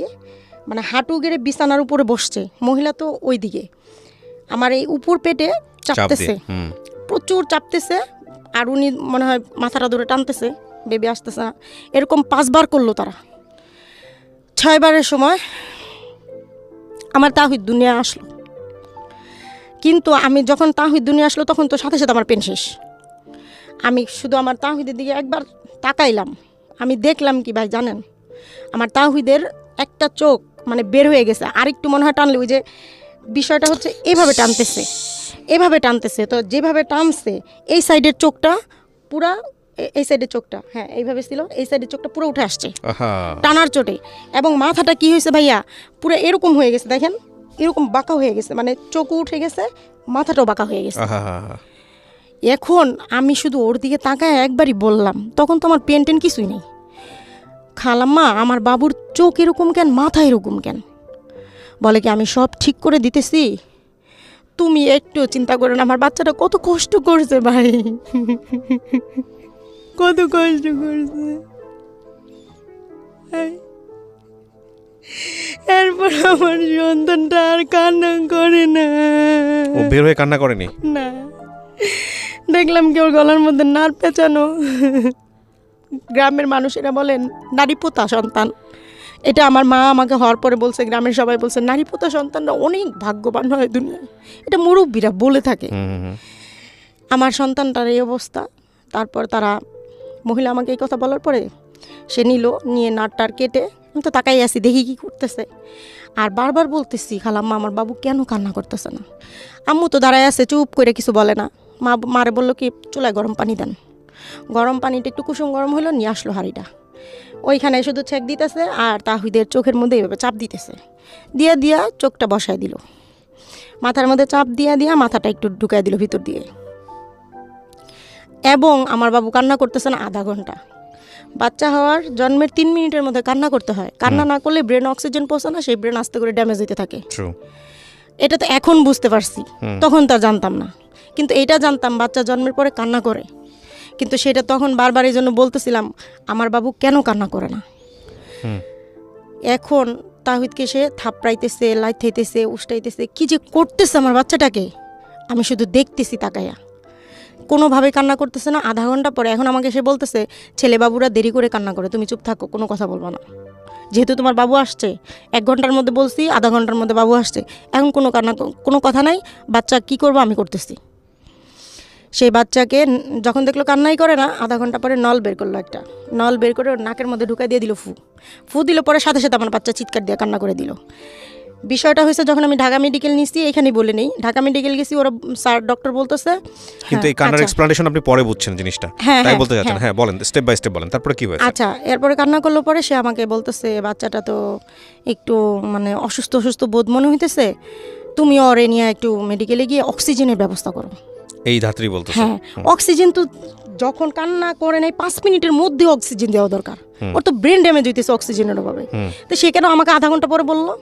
মানে হাঁটু গেড়ে বিছানার উপরে বসছে, মহিলা তো ওই দিকে, আমার এই উপর পেটে চাপতেছে, প্রচুর চাপতেছে, আর উনি মনে হয় মাথাটা ধরে টানতেছে, বেবি আসতেছে না। এরকম 5 বার করলো তারা। 6 বারের সময় আমার তাহিদ দুনিয়া আসলো। কিন্তু আমি যখন তাহিদ দুনিয়া আসলো, তখন তো সাথে সাথে আমার পেন শেষ। আমি শুধু আমার তাহিদের দিকে একবার তাকাইলাম, আমি দেখলাম কি ভাই জানেন, আমার তাহিদের একটা চোখ মানে বের হয়ে গেছে, আরেকটু মনে হয় টানলে, ওই যে বিষয়টা হচ্ছে এভাবে টানতেছে, এভাবে টানতেছে, তো যেভাবে টানছে এই সাইডের চোখটা পুরা, এই সাইডের চোখটা, হ্যাঁ এইভাবে ছিল, এই সাইডের চোখটা পুরো উঠে আসছে টানার চোটে, এবং মাথাটা কি হয়েছে ভাইয়া, পুরো এরকম হয়ে গেছে, দেখেন এরকম বাঁকা হয়ে গেছে, মানে চোখও উঠে গেছে, মাথাটাও বাঁকা হয়ে গেছে। এখন আমি শুধু ওর দিকে তাকায় একবারই বললাম, তখন তো আমার পেন টেন কিছুই নেই, খালাম্মা আমার বাবুর চোখ এরকম কেন, মাথা এরকম কেন? বলে কি, আমি সব ঠিক করে দিতেছি, তুমি একটু চিন্তা করো না, আমার বাচ্চাটা কত কষ্ট করছে ভাই, কত কষ্ট করছে। এরপর আমার সন্তানটা আর কান্না করে না, ও বের হয়ে কান্না করেনি না, দেখলাম কি ওর গলার মধ্যে নার পেঁচানো। গ্রামের মানুষেরা বলেন নারীপোতা সন্তান, এটা আমার মা আমাকে হওয়ার পরে বলছে, গ্রামের সবাই বলছে নারীপোতা সন্তানরা অনেক ভাগ্যবান হয় দুনিয়ায়, এটা মুরব্বীরা বলে থাকে। আমার সন্তানটার এই অবস্থা। তারপর তারা মহিলা আমাকে এই কথা বলার পরে সে নিয়ে নাটটার কেটে, আমি তো তাকাই আছি দেখি কী করতেছে, আর বারবার বলতেছি খালাম্মা আমার বাবু কেন কান্না করতেছে না। আম্মু তো দাঁড়ায় আছে চুপ করে কিছু বলে না। মারে বললো কি চুলায় গরম পানি দেন, গরম পানিটা একটু কুসুম গরম হলো, নিয়ে আসলো হাঁড়িটা, ওইখানে শুধু ছেঁক দিতেছে আর তাহিদের চোখের মধ্যে এইভাবে চাপ দিতেছে, দিয়া চোখটা বসায় দিল, মাথার মধ্যে চাপ দিয়া মাথাটা একটু ঢুকাই দিল ভিতর দিয়ে। এবং আমার বাবু কান্না করতেছে না আধা ঘন্টা। বাচ্চা হওয়ার জন্মের 3 মিনিটের মধ্যে কান্না করতে হয়, কান্না না করলে ব্রেন অক্সিজেন পৌঁছে না, সেই ব্রেন আস্তে করে ড্যামেজ হতে থাকে। এটা তো এখন বুঝতে পারছি, তখন তো জানতাম না, কিন্তু এটা জানতাম বাচ্চা জন্মের পরে কান্না করে, কিন্তু সেটা তখন বারবার এই জন্য বলতেছিলাম আমার বাবু কেন কান্না করে না। এখন তাহিদকে সে থাপড়াইতেছে, লাইথাইতেছে, উষ্টাইতেছে, কি যে করতেছে আমার বাচ্চাটাকে, আমি শুধু দেখতেছি তাকাইয়া, কোনোভাবে কান্না করতেছে না। আধা ঘন্টা পরে এখন আমাকে সে বলতেছে ছেলে বাবুরা দেরি করে কান্না করে, তুমি চুপ থাকো, কোনো কথা বলবো না, যেহেতু তোমার বাবু আসছে, 1 ঘন্টার মধ্যে বলছি, আধা ঘন্টার মধ্যে বাবু আসছে, এখন কোনো কথা নাই, বাচ্চা কি করবো আমি করতেছি। সেই বাচ্চাকে যখন দেখলো কান্নাই করে না, আধা ঘন্টা পরে নল বের করলো, একটা নল বের করে ওর নাকের মধ্যে ঢুকাই দিয়ে দিল, ফু দিল, পরে সাথে সাথে আমার বাচ্চা চিৎকার দিয়ে কান্না করে দিল। বিষয়টা হয়েছে যখন আমি ঢাকা মেডিকেল নিচ্ছি, এখানেই বলে নেই, ঢাকা মেডিকেল গেছি, ওরা স্যার ডক্টর বলতেছে, কিন্তু এই কান্নার এক্সপ্লানেশন আপনি পরে বুঝছেন জিনিসটা, তাই বলতে যাচ্ছেন। হ্যাঁ বলেন, স্টেপ বাই স্টেপ বলেন, তারপরে কি হয়েছে? আচ্ছা, এরপরে কান্না করলো, পরে সে আমাকে বলতেছে বাচ্চাটা তো একটু মানে অসুস্থ বোধ মনে হইতেছে, তুমি ওরে নিয়ে একটু মেডিকেলে গিয়ে অক্সিজেনের ব্যবস্থা করো। এই ধাত্রী বলতেছে। হ্যাঁ, অক্সিজেন তো যখন কান্না করে নাই 5 মিনিটের মধ্যে অক্সিজেন দেওয়া দরকার, ওর তো ব্রেন ড্যামেজ হইতেছে অক্সিজেনের অভাবে। তো সে কেন আমাকে আধা ঘন্টা পরে বললো?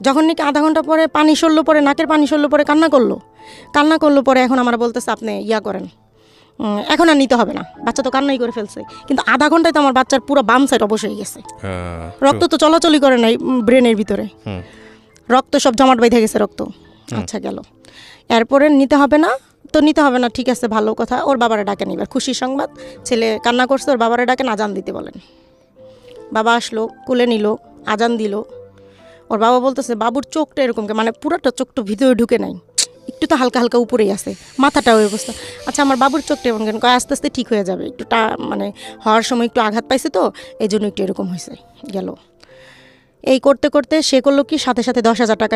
যখন নাকি আধা ঘন্টা পরে পানি সরলো, পরে নাকের পানি সরলো, পরে কান্না করলো পরে এখন আমার বলতেছে আপনি করেন, এখন আর নিতে হবে না, বাচ্চা তো কান্নাই করে ফেলছে। কিন্তু আধা ঘন্টায় তো আমার বাচ্চার পুরো বাম সাইড অবশ হয়ে গেছে, রক্ত তো চলাচলই করে নাই ব্রেনের ভিতরে, রক্ত সব জমাট বেঁধে গেছে রক্ত। আচ্ছা গেল, এরপরে নিতে হবে না, ঠিক আছে ভালো কথা। ওর বাবারে ডাকেন, এবার খুশি সংবাদ, ছেলে কান্না করছে, ওর বাবারে ডাকেন, আজান দিতে বলেন। বাবা আসলো, কুলে নিল, আজান দিল। ওর বাবা বলতেছে বাবুর চোখটা এরকম, মানে পুরোটা চোখটা ভিতরে ঢুকে নাই, একটু তো হালকা হালকা উপরেই আছে, মাথাটা ওই অবস্থা। আচ্ছা আমার বাবুর চোখটা এমন কেন? আস্তে আস্তে ঠিক হয়ে যাবে, একটু মানে হওয়ার সময় একটু আঘাত পাইছে তো এই জন্য একটু এরকম হয়েছে। গেল এই করতে করতে সে করলো কি, সাথে সাথে 10,000 টাকা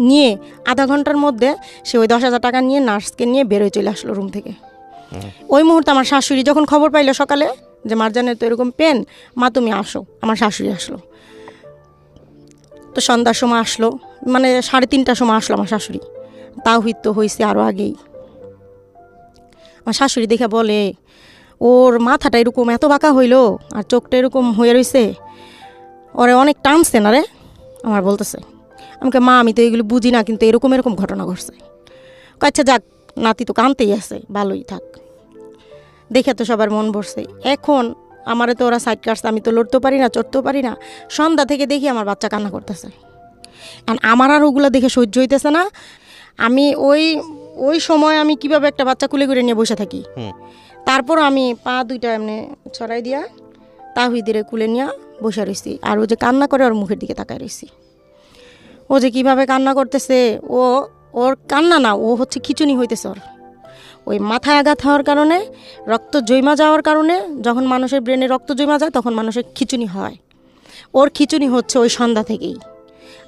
নিয়ে আধা ঘন্টার মধ্যে সে ওই 10,000 টাকা নিয়ে নার্সকে নিয়ে বেরোয় চলে আসলো রুম থেকে। ওই মুহূর্তে আমার শাশুড়ি যখন খবর পাইলো সকালে যে মারজানের তো এরকম পেন, মা তুমি আসো, আমার শাশুড়ি আসলো। তো সন্ধ্যার সময় আসলো, মানে 3:30টার সময় আসলো আমার শাশুড়ি। তাওহিদ তো হয়েছে আরও আগেই। আমার শাশুড়ি দেখে বলে ওর মাথাটা এরকম এত বাঁকা হইলো আর চোখটা এরকম হয়ে রয়েছে, ওরে অনেক টানছে না রে, আমার বলতেছে। আমাকে মা আমি তো এগুলো বুঝি না, কিন্তু এরকম ঘটনা ঘটছে। আচ্ছা যাক, নাতি তো কানতেই আছে, ভালোই থাক। দেখে তো সবার মন ভরছে। এখন আমারে তো ওরা সাইড কাটছে, আমি তো লড়তেও পারি না, চড়তেও পারি না। সন্ধ্যা থেকে দেখি আমার বাচ্চা কান্না করতেছে, আর আমার আর ওগুলো দেখে সহ্য হইতেছে না। আমি ওই সময় আমি কিভাবে একটা বাচ্চা কুলে করে নিয়ে বসে থাকি। তারপর আমি পা দুইটা এমনি ছড়াই দিয়া তাহিদের কুলে নিয়ে বসে রয়েছি, আর ও যে কান্না করে ওর মুখের দিকে তাকায় রয়েছি। ও যে কিভাবে কান্না করতেছে, ওর কান্না না, ও হচ্ছে খিচুনি হইতেছে ওর। ওই মাথায় আঘাত হওয়ার কারণে, রক্ত জমা যাওয়ার কারণে, যখন মানুষের ব্রেনে রক্ত জমা যায় তখন মানুষের খিচুনি হয়। ওর খিচুনি হচ্ছে ওই সন্ধ্যা থেকেই।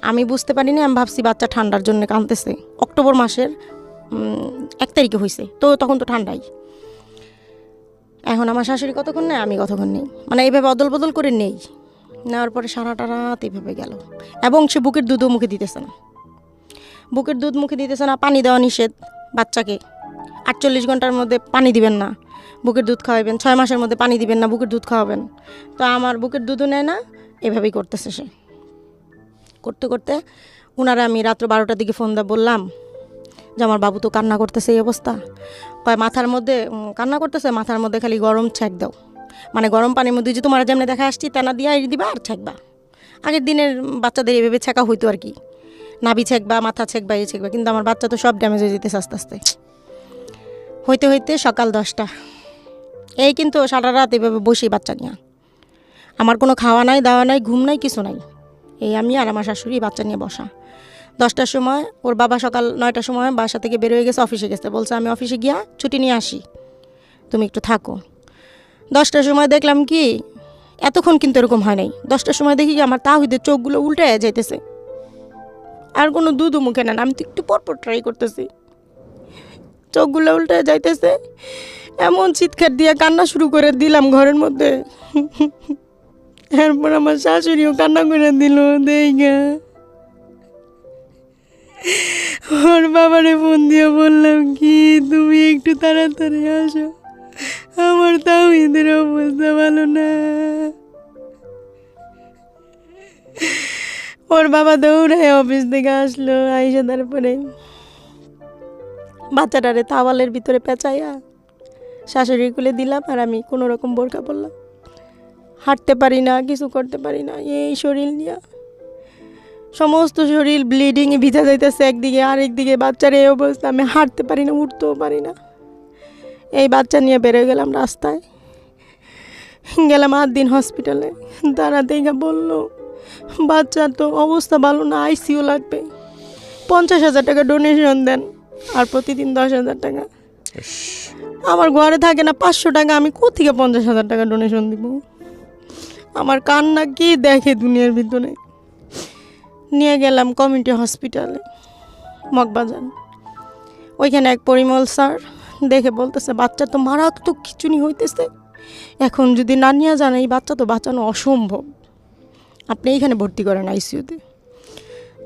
আমি বুঝতে পারিনি, আমি ভাবছি বাচ্চা ঠান্ডার জন্য কাঁদতেছে। অক্টোবর মাসের 1 তারিখে হয়েছে, তো তখন তো ঠান্ডাই। এখন আমার শাশুড়ি কতক্ষণ নেই, আমি কতক্ষণ নেই, মানে এইভাবে অদল বদল করে নেওয়ার পরে সারাটা রাত এইভাবে গেল। এবং সে বুকের দুধও মুখে দিতেছে না, পানি দেওয়া নিষেধ বাচ্চাকে। 48 ঘন্টার মধ্যে পানি দিবেন না, বুকের দুধ খাওয়াবেন। 6 মাসের মধ্যে পানি দিবেন না, বুকের দুধ খাওয়াবেন। তো আমার বুকের দুধও নেয় না, এভাবেই করতেছে সে। করতে করতে ওনারা আমি রাত্র 12টার দিকে ফোন দিয়ে বললাম যে আমার বাবু তো কান্না করতেছে, এই অবস্থা। কয় মাথার মধ্যে কান্না করতেছে, মাথার মধ্যে খালি গরম ছ্যাঁক দাও, মানে গরম পানির মধ্যে যে তোমার যেমনি দেখা আসছি তেনা দিয়া দিবা আর ছ্যাঁকবা। আগের দিনের বাচ্চাদের এভাবে ছ্যাঁকা হইতো আর কি, নাভি ছ্যাঁকবা, মাথা ছ্যাঁকবা, এই ছ্যাঁকবা। কিন্তু আমার বাচ্চা তো সব ড্যামেজ হয়ে যেতেছে আস্তে আস্তে। হইতে সকাল 10টা, এই কিন্তু সারা রাত এভাবে বসি বাচ্চা নিয়ে। আমার কোনো খাওয়া নাই, দাওয়া নাই, ঘুম নাই, কিছু নাই। এই আমি আর আমার শাশুড়ি বাচ্চা নিয়ে বসা। 10টার সময় ওর বাবা সকাল 9টার সময় বাসা থেকে বের হয়ে গেছে, অফিসে গেছে। বলছে আমি অফিসে গিয়া ছুটি নিয়ে আসি, তুমি একটু থাকো। 10টার সময় দেখলাম কি, এতক্ষণ কিন্তু এরকম হয় নাই, 10টার সময় দেখি কি আমার তাহিদের চোখগুলো উল্টে যাইতেছে, আর কোনো দুধু মুখে না, আমি তো একটু পরপর ট্রাই করতেছি, চোখগুলো উল্টে যাইতেছে, এমন চিৎকার দিয়ে কান্না শুরু করে দিলাম ঘরের মধ্যে। এরপর আমার শাশুড়িও কান্না করে দিল দেখা। ওর বাবারে ফোন দিয়ে বললাম কি, তুমি একটু তাড়াতাড়ি আসো, আমার তাহিদের অবস্থা ভালো না। ওর বাবা দৌড়ে অফিস থেকে আসলো, আইসা তারপরে বাচ্চাটারে তাওয়ালের ভিতরে পেঁচাইয়া শাশুড়ির কোলে দিলাম, আর আমি কোনো রকম বোরকা পরলাম। হাঁটতে পারি না, কিছু করতে পারি না, এই শরীর নিয়ে সমস্ত শরীর ব্লিডিংয়ে ভিজা যাইতেছে একদিকে, আরেকদিকে বাচ্চার এই অবস্থা, আমি হাঁটতে পারি না, উঠতেও পারি না। এই বাচ্চা নিয়ে বেরোয় গেলাম রাস্তায়, গেলাম 8 দিন হসপিটালে। তারা দেখে বললো বাচ্চার তো অবস্থা ভালো না, আইসিইউ লাগবে, 50,000 টাকা ডোনেশন দেন, আর প্রতিদিন 10,000 টাকা। আমার ঘরে থাকে না 500 টাকা, আমি কোথেকে 50,000 টাকা ডোনেশন দিব? আমার কান্না কি দেখে দুনিয়ার ভিতরে। নিয়ে গেলাম কমিউনিটি হসপিটালে মগবাজার। ওইখানে এক পরিমল স্যার দেখে বলতেছে বাচ্চা তো মারাত্মক খিচুনি হইতেছে, এখন যদি না নিয়ে যান এই বাচ্চা তো বাঁচানো অসম্ভব, আপনি এইখানে ভর্তি করেন আইসিইউতে।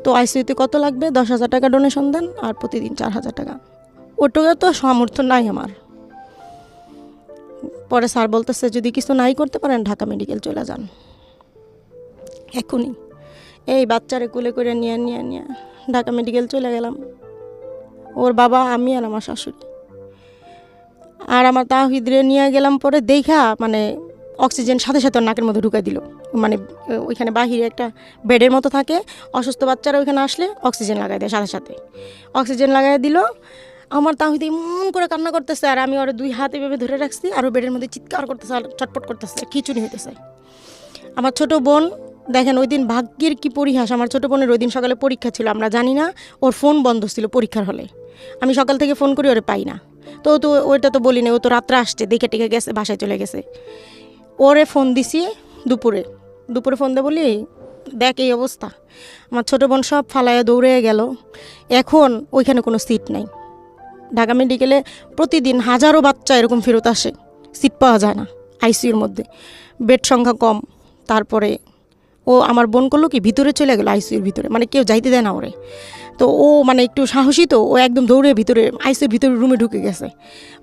তো আইসিইউতে কত লাগবে? 10,000 টাকা ডোনেশন দেন, আর প্রতিদিন 4,000 টাকা। ওটাকে তো সামর্থ্য নাই আমার। পরে স্যার বলতেছে যদি কিছু নাই করতে পারেন ঢাকা মেডিকেল চলে যান এখনই। এই বাচ্চারে কোলে করে নিয়ে ঢাকা মেডিকেল চলে গেলাম। ওর বাবা, আমি, আর আমার শাশুড়ি। আর আমার তাহিদরে নিয়ে গেলাম, পরে দেখা মানে অক্সিজেন সাথে সাথে ওর নাকের মধ্যে ঢুকাই দিল। মানে ওইখানে বাহিরে একটা বেডের মতো থাকে, অসুস্থ বাচ্চারা ওইখানে আসলে অক্সিজেন লাগাই দেয়, সাথে সাথে অক্সিজেন লাগাই দিল। আমার তাহিদ এমন করে কান্না করতেছে, আর আমি ওর 2 হাত এভাবে ধরে রাখছি, আর ও বেডের মধ্যে চিৎকার করতেছে, আর চটপট করতেছে, খিচুনি হইতেছে। আমার ছোট বোন দেখেন, ওই দিন ভাগ্যের কি পরিহাস, আমার ছোটো বোনের ওই দিন সকালে পরীক্ষা ছিল, আমরা জানি না, ওর ফোন বন্ধ ছিল পরীক্ষার হলে। আমি সকাল থেকে ফোন করি, ওরে পাই না। তো ওইটা তো বলি না, ও তো রাত্রে আসছে, দেখে টেকে গেছে, বাসায় চলে গেছে। ওরে ফোন দিছি দুপুরে ফোন দিয়ে বলি দেখ এই অবস্থা। আমার ছোটো বোন সব ফালাইয়া দৌড়ে গেল। এখন ওইখানে কোনো সিট নাই। ঢাকা মেডিকেলে প্রতিদিন হাজারো বাচ্চা এরকম ফেরত আসে, সিট পাওয়া যায় না আইসিইউর মধ্যে, বেড সংখ্যা কম। তারপরে ও আমার বোন করলো কি, ভিতরে চলে গেলো আইসিইউর ভিতরে, মানে কেউ যাইতে দেয় না ওরে। তো ও মানে একটু সাহসী, তো ও একদম দৌড়ে ভিতরে আইসিইউর ভিতরে রুমে ঢুকে গেছে।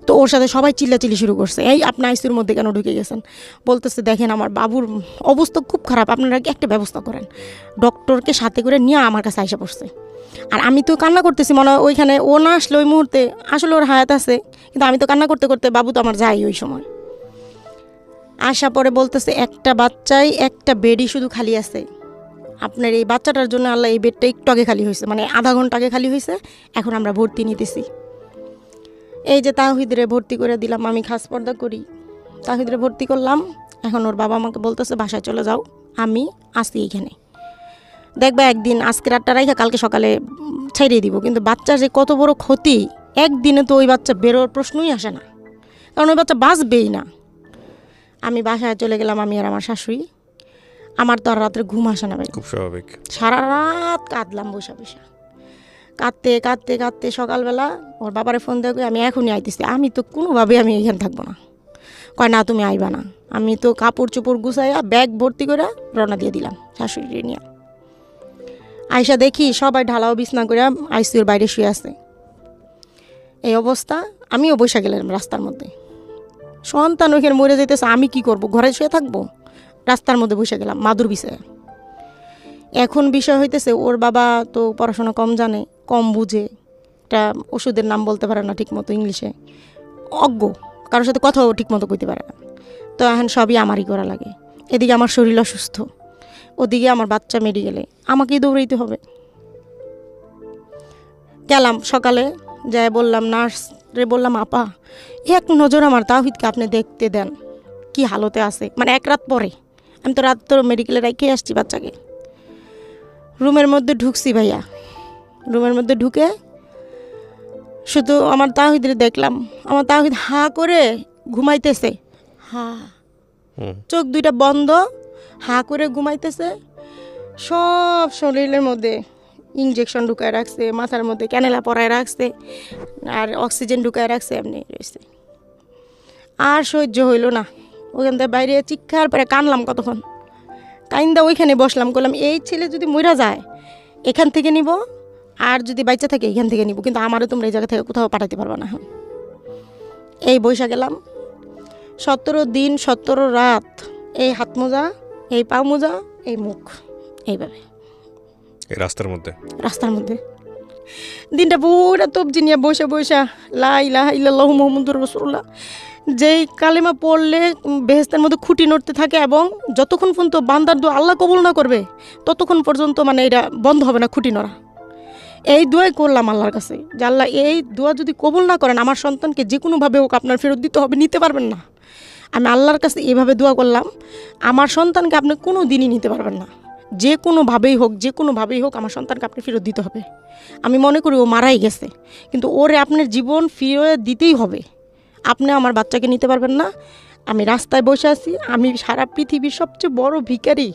তো ওর সাথে সবাই চিল্লাচিল্লি শুরু করছে, এই আপনি আইসিইউর মধ্যে কেন ঢুকে গেছেন? বলতেছে দেখেন আমার বাবুর অবস্থা খুব খারাপ, আপনারা কি একটা ব্যবস্থা করেন। ডক্টরকে সাথে করে নিয়ে আমার কাছে আইসা পড়ছে। আর আমি তো কান্না করতেছি, মনে হয় ওইখানে ও না আসলে ওই মুহূর্তে আসলে ওর হায়াত আছে, কিন্তু আমি তো কান্না করতে করতে, বাবু তো আমার যাই ওই সময়। আসা পরে বলতেছে একটা বাচ্চাই একটা বেডই শুধু খালি আছে, আপনার এই বাচ্চাটার জন্য আল্লাহ এই বেডটা একটু আগে খালি হয়েছে, মানে আধা ঘন্টা আগে খালি হয়েছে, এখন আমরা ভর্তি নিতেছি। এই যে তাহিদরে ভর্তি করে দিলাম, আমি খাস পর্দা করি, তাহিদরে ভর্তি করলাম। এখন ওর বাবা আমাকে বলতেছে বাসায় চলে যাও, আমি আসি এইখানে, দেখবা একদিন আজকে রাতটা রাইখা কালকে সকালে ছাইড়িয়ে দিব। কিন্তু বাচ্চার যে কত বড় ক্ষতি, একদিনে তো ওই বাচ্চা বেরোর প্রশ্নই আসে না, কারণ ওই বাচ্চা বাঁচবেই না। আমি বাসায় চলে গেলাম, আমি আর আমার শাশুড়ি। আমার তো আর রাত্রে ঘুম আসে না ভাই, খুব স্বাভাবিক। সারা রাত কাঁদলাম বসে বসে, কাঁদতে কাঁদতে কাঁদতে সকালবেলা ওর বাবারে ফোন দিয়ে আমি এখনই আইতেছি, আমি তো কোনোভাবে আমি এখানে থাকবো না। কয় না তুমি আইবা না। আমি তো কাপড় চোপড় গুছাইয়া ব্যাগ ভর্তি করে রওনা দিয়ে দিলাম শাশুড়ি নিয়ে। আইসা দেখি সবাই ঢালাও বিছনা করে আইসিইউর বাইরে শুয়ে আছে। এই অবস্থা, আমিও বসে গেলাম রাস্তার মধ্যে। সন্তান ওইখানে মরে যেতেছে, আমি কি করব? ঘরে শুয়ে থাকবো? রাস্তার মধ্যে বসে গেলাম মাদুর বিছায়। এখন বিষয় হইতেছে ওর বাবা তো পড়াশোনা কম জানে, কম বুঝে, একটা ওষুধের নাম বলতে পারে না ঠিকমতো ইংলিশে, অজ্ঞ, কারোর সাথে কথাও ঠিকমতো কইতে পারে না। তো এখন সবই আমারই করা লাগে। এদিকে আমার শরীর অসুস্থ, ওদিকে আমার বাচ্চা মেডিকেলে, আমাকেই দৌড়াইতে হবে। গেলাম সকালে, যাই বললাম নার্সরে, বললাম আপা এক নজর আমার তাহিদকে আপনি দেখতে দেন কি হালতে আছে। মানে এক রাত পরে, আমি তো রাত তো মেডিকেলে রেখে আসছি বাচ্চাকে। রুমের মধ্যে ঢুকছি ভাইয়া, রুমের মধ্যে ঢুকে শুধু আমার তাহিদরে দেখলাম। আমার তাহিদ হা করে ঘুমাইতেছে, হ্যাঁ, হুম। চোখ দুইটা বন্ধ, হাঁ করে ঘুমাইতেছে, সব শরীরের মধ্যে ইঞ্জেকশন ঢুকায় রাখছে, মাথার মধ্যে ক্যানেলা পরায় রাখছে, আর অক্সিজেন ঢুকায় রাখছে, এমনি রয়েছে। আর সহ্য হইল না, ওখান থেকে বাইরে চিৎকার পরে কানলাম কতক্ষণ, কাইন্দা ওইখানে বসলাম, করলাম এই ছেলে যদি মইরা যায় এখান থেকে নিব, আর যদি বাচ্চা থাকে এখান থেকে নিব, কিন্তু আমারও তোমরা এই জায়গা থেকে কোথাও পাঠাতে পারবা না। এই বৈশা গেলাম 17 দিন 17 রাত, এই হাত মোজা, এই পা মোজা, এই মুখ, এইভাবে এই রাস্তার মধ্যে রাস্তার মধ্যে দিনটা পুরা তবজি নিয়ে বসে বসা লা ইলাহা ইল্লাল্লাহু মুহাম্মাদুর রাসূলুল্লাহ, যেই কালেমা পড়লে বেহেশতের মধ্যে খুঁটি নড়তে থাকে, এবং যতক্ষণ পর্যন্ত বান্দার দোয়া আল্লাহ কবুল না করবে ততক্ষণ পর্যন্ত মানে এটা বন্ধ হবে না, খুঁটি নড়া। এই দোয়াই করলাম আল্লাহর কাছে যে আল্লাহ এই দোয়া যদি কবুল না করেন আমার সন্তানকে যে কোনোভাবে হোক আপনার ফেরত দিতে হবে, নিতে পারবেন না। আমি আল্লাহর কাছে এইভাবে দোয়া করলাম, আমার সন্তানকে আপনি কোনো দিনই নিতে পারবেন না, যে কোনোভাবেই হোক, যে কোনোভাবেই হোক আমার সন্তানকে আপনি ফেরত দিতে হবে। আমি মনে করি ও মারাই গেছে, কিন্তু ওরে আপনার জীবন ফিরে দিতেই হবে, আপনি আমার বাচ্চাকে নিতে পারবেন না। আমি রাস্তায় বসে আছি, আমি সারা পৃথিবীর সবচেয়ে বড় ভিখারি,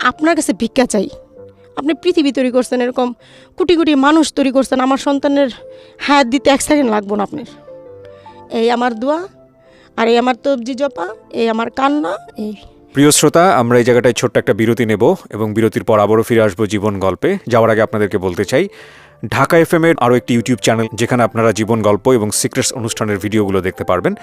আপনার কাছে ভিক্ষা চাই। আপনি পৃথিবী তৈরি করছেন, এরকম কোটি কোটি মানুষ তৈরি করছেন, আমার সন্তানের হায়াত দিতে 1 সেকেন্ড লাগবো না আপনার। এই আমার দোয়া, আর এই আমার তবজি জপা, এই আমার কান্না। এই প্রিয় শ্রোতা, আমরা এই জায়গাটায় ছোট্ট একটা বিরতি নেব এবং বিরতির পর আবারও ফিরে আসবো জীবন গল্পে। যাওয়ার আগে আপনাদেরকে বলতে চাই, ঢাকা এফএম-এর আরও একটি ইউটিউব চ্যানেল যেখানে আপনারা জীবন গল্প এবং সিক্রেটস অনুষ্ঠানের ভিডিওগুলো দেখতে পারবেন।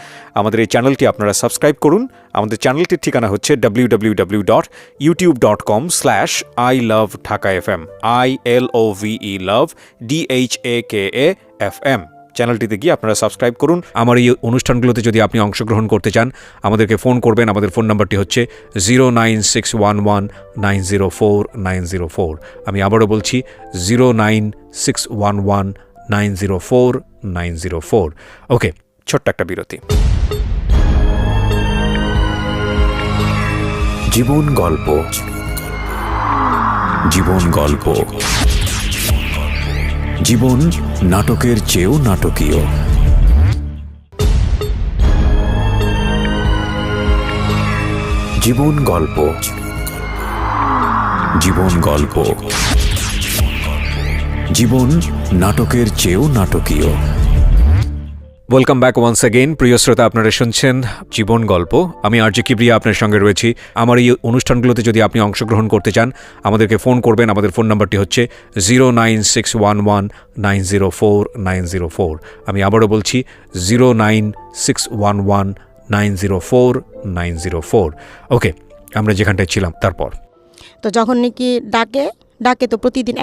আমাদের এই চ্যানেলটি আপনারা সাবস্ক্রাইব করুন। আমাদের চ্যানেলটির ঠিকানা হচ্ছে www.youtube.com/ilovedhakafm, ILOVE love DHAKAFM। চ্যানেলটিতে গিয়ে আপনারা সাবস্ক্রাইব করুন। আমার এই অনুষ্ঠানগুলোতে যদি আপনি অংশগ্রহণ করতে চান আমাদেরকে ফোন করবেন। আমাদের ফোন নাম্বারটি হচ্ছে 09611904904। আমি আবারও বলছি 09611904904। ওকে, ছোট্ট একটা বিরতি। জীবন গল্প, জীবন গল্প, জীবন নাটকের চেয়েও নাটকীয়। জীবন গল্প, জীবন গল্প, জীবন নাটকের চেয়েও নাটকীয়। Welcome back once again. প্রিয় শ্রোতা, আপনারা শুনছেন জীবন গল্প। আমি আরজে কিবরিয়া আপনার সঙ্গে রয়েছি। আমার এই অনুষ্ঠানগুলোতে যদি আপনি অংশগ্রহণ করতে চান আমাদেরকে ফোন করবেন। আমাদের ফোন নাম্বারটি হচ্ছে 09611904904। আমি আবারও বলছি 09611904904। ওকে, আমরা যেখানটায় ছিলাম তারপর। তো যখন নাকি ডাকে তো প্রতিদিন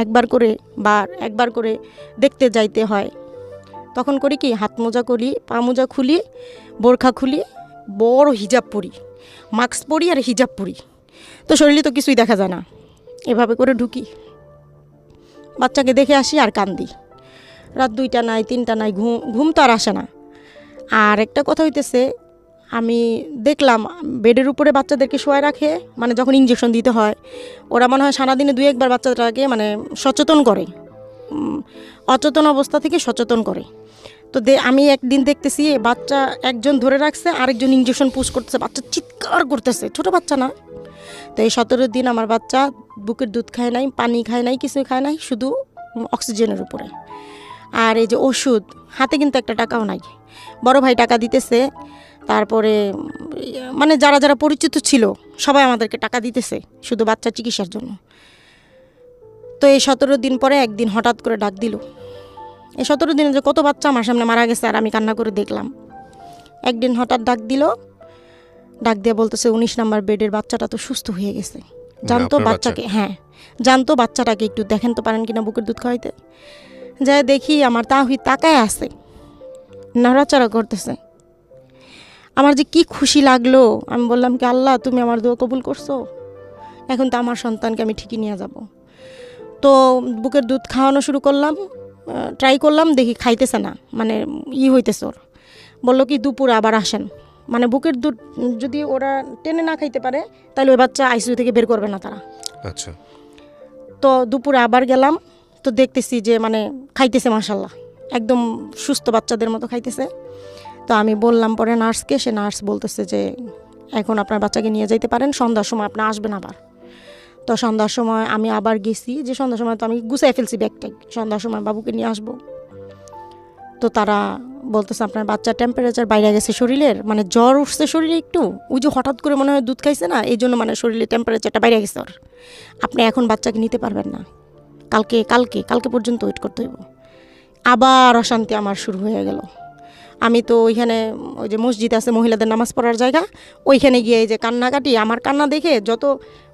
একবার করে দেখতে যাইতে হয়, তখন করি কি, হাত মোজা করি, পা মোজা খুলি, বোরখা খুলি, বড় হিজাব পরি, মাস্ক পরি আর হিজাব পরি, তো শরীরে তো কিছুই দেখা যায় না, এভাবে করে ঢুকি, বাচ্চাকে দেখে আসি আর কান্দি। রাত 2টা নাই 3টা নাই, ঘুম তো আর আসে না। আর একটা কথা হইতেছে, আমি দেখলাম বেডের উপরে বাচ্চাদেরকে শোয়ায় রাখে, মানে যখন ইঞ্জেকশন দিতে হয় ওরা মনে হয় সারাদিনে 2-1 বার বাচ্চাটাকে মানে সচেতন করে, অচেতন অবস্থা থেকে সচেতন করে। তো আমি একদিন দেখতেছি বাচ্চা একজন ধরে রাখছে, আরেকজন ইঞ্জেকশন পুশ করতেছে, বাচ্চা চিৎকার করতেছে, ছোট বাচ্চা না। তো এই 17 দিন আমার বাচ্চা বুকের দুধ খায় নাই, পানি খায় নাই, কিছু খায় নাই, শুধু অক্সিজেনের উপরে। আর এই যে ওষুধ, হাতে কিন্তু একটা টাকাও নাই, বড় ভাই টাকা দিতেছে, তারপরে মানে যারা যারা পরিচিত ছিল সবাই আমাদেরকে টাকা দিতেছে শুধু বাচ্চার চিকিৎসার জন্য। তো এই 17 দিন পরে একদিন হঠাৎ করে ডাক দিল। এই 17 দিনে যে কত বাচ্চা আমার সামনে মারা গেছে আর আমি কান্না করে দেখলাম। একদিন হঠাৎ ডাক দিয়ে বলতেছে 19 নাম্বার বেডের বাচ্চাটা তো সুস্থ হয়ে গেছে, জানতো বাচ্চাকে, হ্যাঁ জানতো বাচ্চাটাকে একটু দেখেন তো পারেন কিনা বুকের দুধ খাওয়াইতে। যাই দেখি আমার তাহিদ তাকায় আছে, নড়াচড়া করতেছে। আমার যে কি খুশি লাগলো, আমি বললাম কি আল্লাহ তুমি আমার দোয়া কবুল করছো, এখন তো আমার সন্তানকে আমি ঠিকই নিয়ে যাব। তো বুকের দুধ খাওয়ানো শুরু করলাম, ট্রাই করলাম, দেখি খাইতেছে না, মানে হইতেছে ওর। বললো কি দুপুরে আবার আসেন, মানে বুকের দুধ যদি ওরা টেনে না খাইতে পারে তাহলে ওই বাচ্চা আইসিইউ থেকে বের করবে না তারা। আচ্ছা। তো দুপুরে আবার গেলাম, তো দেখতেছি যে মানে খাইতেছে মাশাল্লাহ, একদম সুস্থ বাচ্চাদের মতো খাইতেছে। তো আমি বললাম পরে নার্সকে, সে নার্স বলতেছে যে এখন আপনার বাচ্চাকে নিয়ে যাইতে পারেন, সন্ধ্যার সময় আপনি আসবেন আবার। তো সন্ধ্যার সময় আমি আবার গেছি, যে সন্ধ্যার সময় তো আমি গুছাই ফেলছি ব্যাগটাই, সন্ধ্যার সময় বাবুকে নিয়ে আসবো। তো তারা বলতেছে আপনার বাচ্চার টেম্পারেচার বাইরে গেছে শরীরের, মানে জ্বর উঠছে শরীরে একটু, ওই যে হঠাৎ করে মনে হয় দুধ খাইছে না, এই জন্য মানে শরীরে টেম্পারেচারটা বাইরে গেছে ওর, আপনি এখন বাচ্চাকে নিতে পারবেন না, কালকে কালকে কালকে পর্যন্ত ওয়েট করতে হইব। আবার অশান্তি আমার শুরু হয়ে গেল। আমি তো ওইখানে ওই যে মসজিদ আছে মহিলাদের নামাজ পড়ার জায়গা, ওইখানে গিয়ে এই যে কান্নাকাটি, আমার কান্না দেখে যত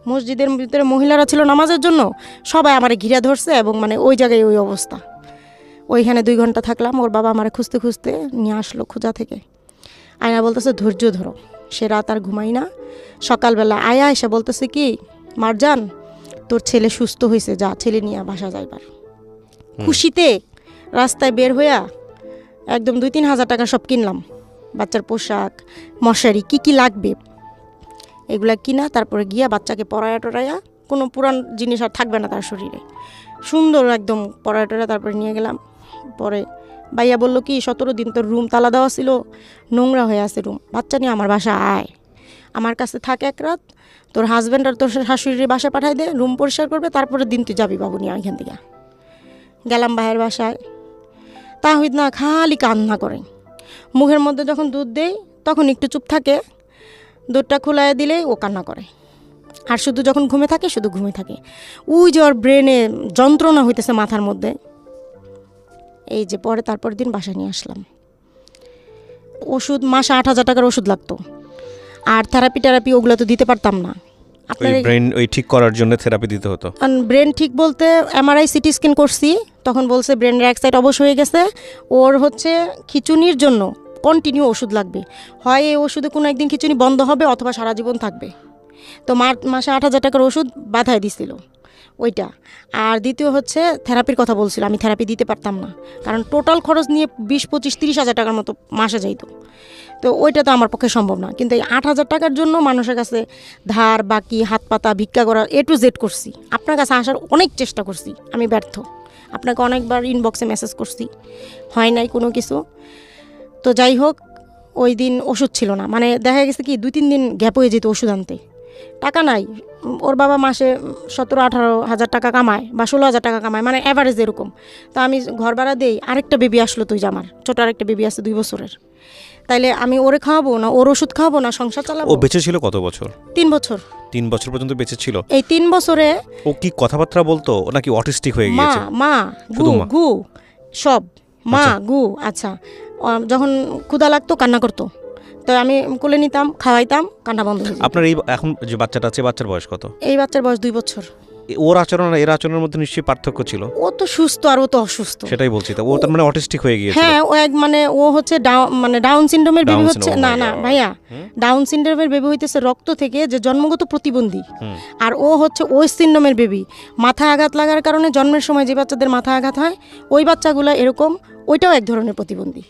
মসজিদের ভিতরে মহিলারা ছিল নামাজের জন্য সবাই আমারে ঘিরে ধরছে, এবং মানে ওই জায়গায় ওই অবস্থা। ওইখানে 2 ঘন্টা থাকলাম, ওর বাবা আমারে খুঁজতে খুঁজতে নিয়ে আসলো খোঁজা থেকে। আয়না বলতেছে ধৈর্য ধরো, সে রাত আর ঘুমাই না। সকালবেলা আয়া এসে বলতেছে কি, মারজান তোর ছেলে সুস্থ হয়েছে, যা ছেলে নিয়ে বাসা যাইবার। খুশিতে রাস্তায় বের হইয়া একদম 2-3 হাজার টাকা সব কিনলাম, বাচ্চার পোশাক, মশারি, কি লাগবে এগুলা কিনা, তারপরে গিয়া বাচ্চাকে পড়ায়া টরাইয়া, কোনো পুরান জিনিস আর থাকবে না তার শরীরে, সুন্দর একদম পড়ায়া টরাইয়া তারপরে নিয়ে গেলাম। পরে ভাইয়া বললো কি 17 দিন তোর রুম তালা দেওয়া ছিল, নোংরা হয়ে আছে রুম, বাচ্চা নিয়ে আমার বাসা আয়, আমার কাছে থাকে 1 রাত, তোর হাজব্যান্ড আর তোর শাশুড়ির বাসায় পাঠাই দে, রুম পরিষ্কার করবে, তারপরে দিন তুই যাবি বাবু নিয়ে এখান থেকে। গেলাম ভাইয়ের বাসায়, তাহিদ না খালি কান্না করে, মুখের মধ্যে যখন দুধ দেই তখন একটু চুপ থাকে, দুধটা খোলায় দিলেই ও কান্না করে, আর শুধু যখন ঘুমে থাকে শুধু ঘুমে থাকে। ওই যে ওর ব্রেনে যন্ত্রণা হইতেছে মাথার মধ্যে। এই যে পরে তারপর দিন বাসায় নিয়ে আসলাম। ওষুধ মাসে 8,000 টাকার ওষুধ লাগতো, আর থেরাপি ওগুলো তো দিতে পারতাম না। ওই ব্রেন ওই ঠিক করার জন্য থেরাপি দিতে হতো। ব্রেন ঠিক বলতে এমআরআই সিটি স্ক্যান করছি, তখন বলছে ব্রেনের এক সাইড অবশ হয়ে গেছে, ওর হচ্ছে খিঁচুনির জন্য কন্টিনিউ ওষুধ লাগবে, হয় এই ওষুধে কোনো একদিন খিঁচুনি বন্ধ হবে অথবা সারা জীবন থাকবে। তো মাসে 8,000 টাকার ওষুধ বাধায় দিছিল ওইটা। আর দ্বিতীয় হচ্ছে থেরাপির কথা বলছিল, আমি থেরাপি দিতে পারতাম না, কারণ টোটাল খরচ নিয়ে 20-25-30 হাজার টাকার মতো মাসে যাইতো, তো ওইটা তো আমার পক্ষে সম্ভব না। কিন্তু এই 8,000 টাকার জন্য মানুষের কাছে ধার বাকি হাত পাতা ভিক্ষা করা A to Z করছি, আপনার কাছে আসার অনেক চেষ্টা করছি, আমি ব্যর্থ। আপনাকে অনেকবার ইনবক্সে মেসেজ করছি, হয় নাই কোনো কিছু। তো যাই হোক, ওই দিন ওষুধ ছিল না, মানে দেখা গেছে কি 2-3 দিন গ্যাপ হয়ে যেত ওষুধ আনতে, টাকা নাই। ওর বাবা মাসে 17-18 হাজার টাকা কামায় বা 16,000 টাকা কামায়, মানে অ্যাভারেজ এরকম। তো আমি ঘর ভাড়া দেই, আরেকটা বেবি আসলো, তুই যে আমার ছোটো আরেকটা বেবি আছে 2 বছরের, তাইলে আমি ওরে খাওয়াবো না, ওর ওষুধ খাওয়াবো না, সংসার চালাবো। ও বেঁচে ছিল কত বছর? 3 বছর। 3 বছর পর্যন্ত বেঁচে ছিল? এই 3 বছরে ও কি কথাবার্তা বলতো, ও নাকি অটিস্টিক হয়ে গিয়েছে? মা শুধু মা? গু সব মা গু। আচ্ছা, যখন ক্ষুধা লাগতো কান্না করতো, তো আমি কোলে নিতাম, খাওয়াইতাম, কান্না বন্ধ হয়ে যেত। আপনার এই এখন যে বাচ্চাটা আছে, বাচ্চার বয়স কত? এই বাচ্চার বয়স 2 বছর। ওর আচরণ আর এর আচরণের মধ্যে নিশ্চয়ই পার্থক্য ছিল। ও তো সুস্থ আর ও তো অসুস্থ। সেটাই বলছি, তো ও তার মানে অটিস্টিক হয়ে গিয়েছে। হ্যাঁ, ও মানে ও হচ্ছে ডাউন সিনড্রোমের বেবি হচ্ছে না ভাইয়া, ডাউন সিনড্রোমের বেবি হইতেছে রক্ত থেকে যে জন্মগত প্রতিবন্ধী, আর ও হচ্ছে ওই সিনড্রোমের বেবি। মাথায় আঘাত লাগার কারণে জন্মের সময় যে বাচ্চাদের মাথায় আঘাত হয়, ওই বাচ্চাগুলো এরকম, ওইটাও এক ধরনের প্রতিবন্ধী।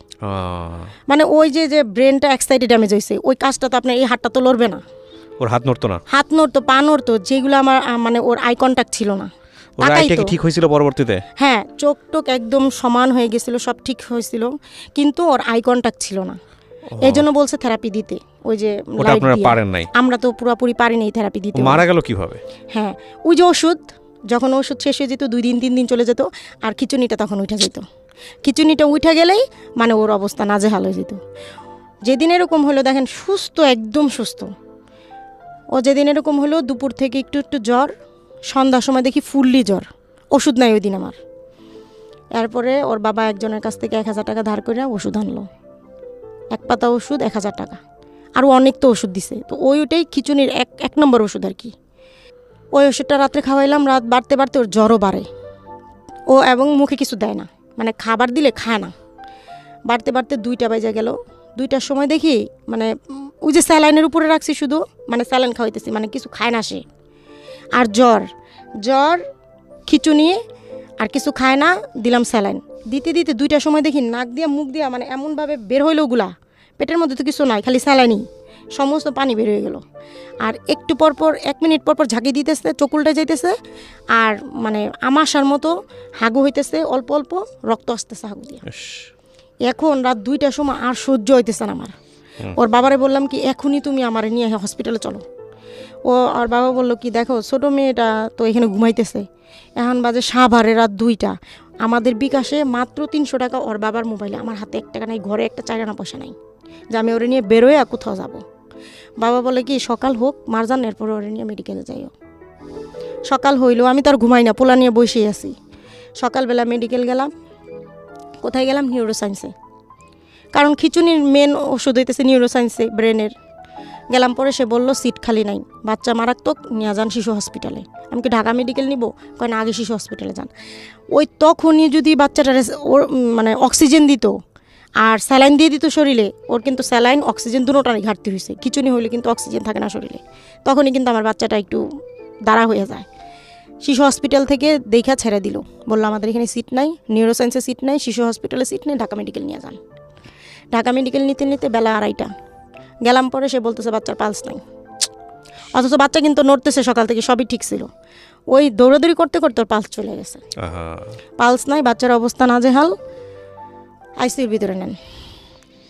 মানে ওই যে ব্রেনটা এক সাইডে ড্যামেজ হয়েছে, ওই কাজটা তো আপনার এই হাতটা তো লড়বে না, ওর হাত নড়তো না? হাত নড়তো, পা নড়তো, যেগুলো আমার মানে ওর আই কন্ট্যাক্ট ছিল না। ওর আইটা কি ঠিক হয়েছিল পরবর্তীতে? হ্যাঁ, চোখ টোক একদম সমান হয়ে গেছিল, সব ঠিক হয়েছিল, কিন্তু ওর আই কন্ট্যাক্ট ছিল না। এই জন্য বলছে থেরাপি দিতে। ওই যে ওটা আপনারা পারেন নাই? আমরা তো পুরোপুরি পারিনি থেরাপি দিতে। মারা গেল কিভাবে? হ্যাঁ, ওই যে ওষুধ, যখন ওষুধ শেষ হয়ে যেত 2 দিন 3 দিন চলে যেত, আর খিচুনিটা তখন উঠে যেত। খিচুনিটা উঠে গেলেই মানে ওর অবস্থা নাজেহাল হয়ে যেত। যেদিন এরকম হলো, দেখেন সুস্থ, একদম সুস্থ, ও যেদিন এরকম হলো দুপুর থেকে একটু জ্বর, সন্ধ্যার সময় দেখি ফুললি জ্বর, ওষুধ নাই ওই দিন আমার। এরপরে ওর বাবা একজনের কাছ থেকে 1,000 টাকা ধার করে ওষুধ আনলো, 1 পাতা ওষুধ 1,000 টাকা, আরও অনেক তো ওষুধ দিছে। তো ওইটাই খিচুনির এক নম্বর ওষুধ আর কি। ওই ওষুধটা রাত্রে খাওয়াইলাম, রাত বাড়তে বাড়তে ওর জ্বরও বাড়ে, ও এবং মুখে কিছু দেয় না, মানে খাবার দিলে খায় না। বাড়তে বাড়তে 2টা বাজে গেল। 2টার সময় দেখি মানে ওই যে স্যালাইনের উপরে রাখছি শুধু, মানে স্যালাইন খাওয়াইতেছি, মানে কিছু খায় না সে। আর জ্বর খিচুনি, আর কিছু খায় না, দিলাম স্যালাইন। দিতে 2টার সময় দেখি নাক দিয়া মুখ দিয়া মানে এমনভাবে বের হইলো ওগুলা, পেটের মধ্যে তো কিছু নাই, খালি স্যালাইনই, সমস্ত পানি বের হয়ে গেল। আর একটু পরপর 1 মিনিট পরপর ঝাঁকি দিতেছে, চোখ উল্টে যাইতেছে, আর মানে আমাশার মতো হাগু হইতেছে, অল্প অল্প রক্ত আসতেছে হাগু দিয়ে। এখন রাত 2টার সময় আর সহ্য হইতেছে না আমার। ওর বাবারে বললাম কি এখনই তুমি আমার নিয়ে হসপিটালে চলো। আর বাবা বললো কি দেখো ছোট মেয়েটা তো এখানে ঘুমাইতেছে, এখন বাজে সাভারে রাত 2টা, আমাদের বিকাশে মাত্র 300 টাকা ওর বাবার মোবাইলে, আমার হাতে 1 টাকা নাই, ঘরে একটা 4 আনা পয়সা নাই যে আমি ওরে নিয়ে বেরোয় আর কোথাও যাব। বাবা বলে কি সকাল হোক মারজান, এরপরে ওরে নিয়ে মেডিকেলে যাইও। সকাল হইলো, আমি তো আর ঘুমাই না, পোলা নিয়ে বসেই আছি। সকালবেলা মেডিকেল গেলাম। কোথায় গেলাম? নিউরোসায়েন্সে, কারণ খিচুনির মেন ওষুধ হইতেছে নিউরোসায়েন্সে ব্রেনের। গেলাম পরে সে বলল সিট খালি নাই, বাচ্চা মারাত্মক, নিয়ে যান শিশু হসপিটালে। আমি কি ঢাকা মেডিকেল নিব? কয় না, আগে শিশু হসপিটালে যান। ওই তখনই যদি বাচ্চাটা ওর মানে অক্সিজেন দিত আর স্যালাইন দিয়ে দিত শরীরে, ওর কিন্তু স্যালাইন অক্সিজেন দুটোটারই ঘাটতি হয়েছে। খিচুনি হইলে কিন্তু অক্সিজেন থাকে না শরীরে, তখনই কিন্তু আমার বাচ্চাটা একটু দাঁড়া হয়ে যায়। শিশু হসপিটাল থেকে দেখা ছেড়ে দিল, বললো আমাদের এখানে সিট নাই, নিউরোসায়েন্সে সিট নাই, শিশু হসপিটালে সিট নেই, ঢাকা মেডিকেল নিয়ে যান। ঢাকা মেডিকেল নিতে নিতে বেলা 2:30 গেলাম, পরে সে বলতেছে বাচ্চার পালস নাই। অথচ বাচ্চা কিন্তু নড়তেছে সকাল থেকে, সবই ঠিক ছিল। ওই দৌড়াদৌড়ি করতে করতে ওর পালস চলে গেছে। পালস নাই, বাচ্চার অবস্থা নাজেহাল। আইসিইউর ভিতরে নেন,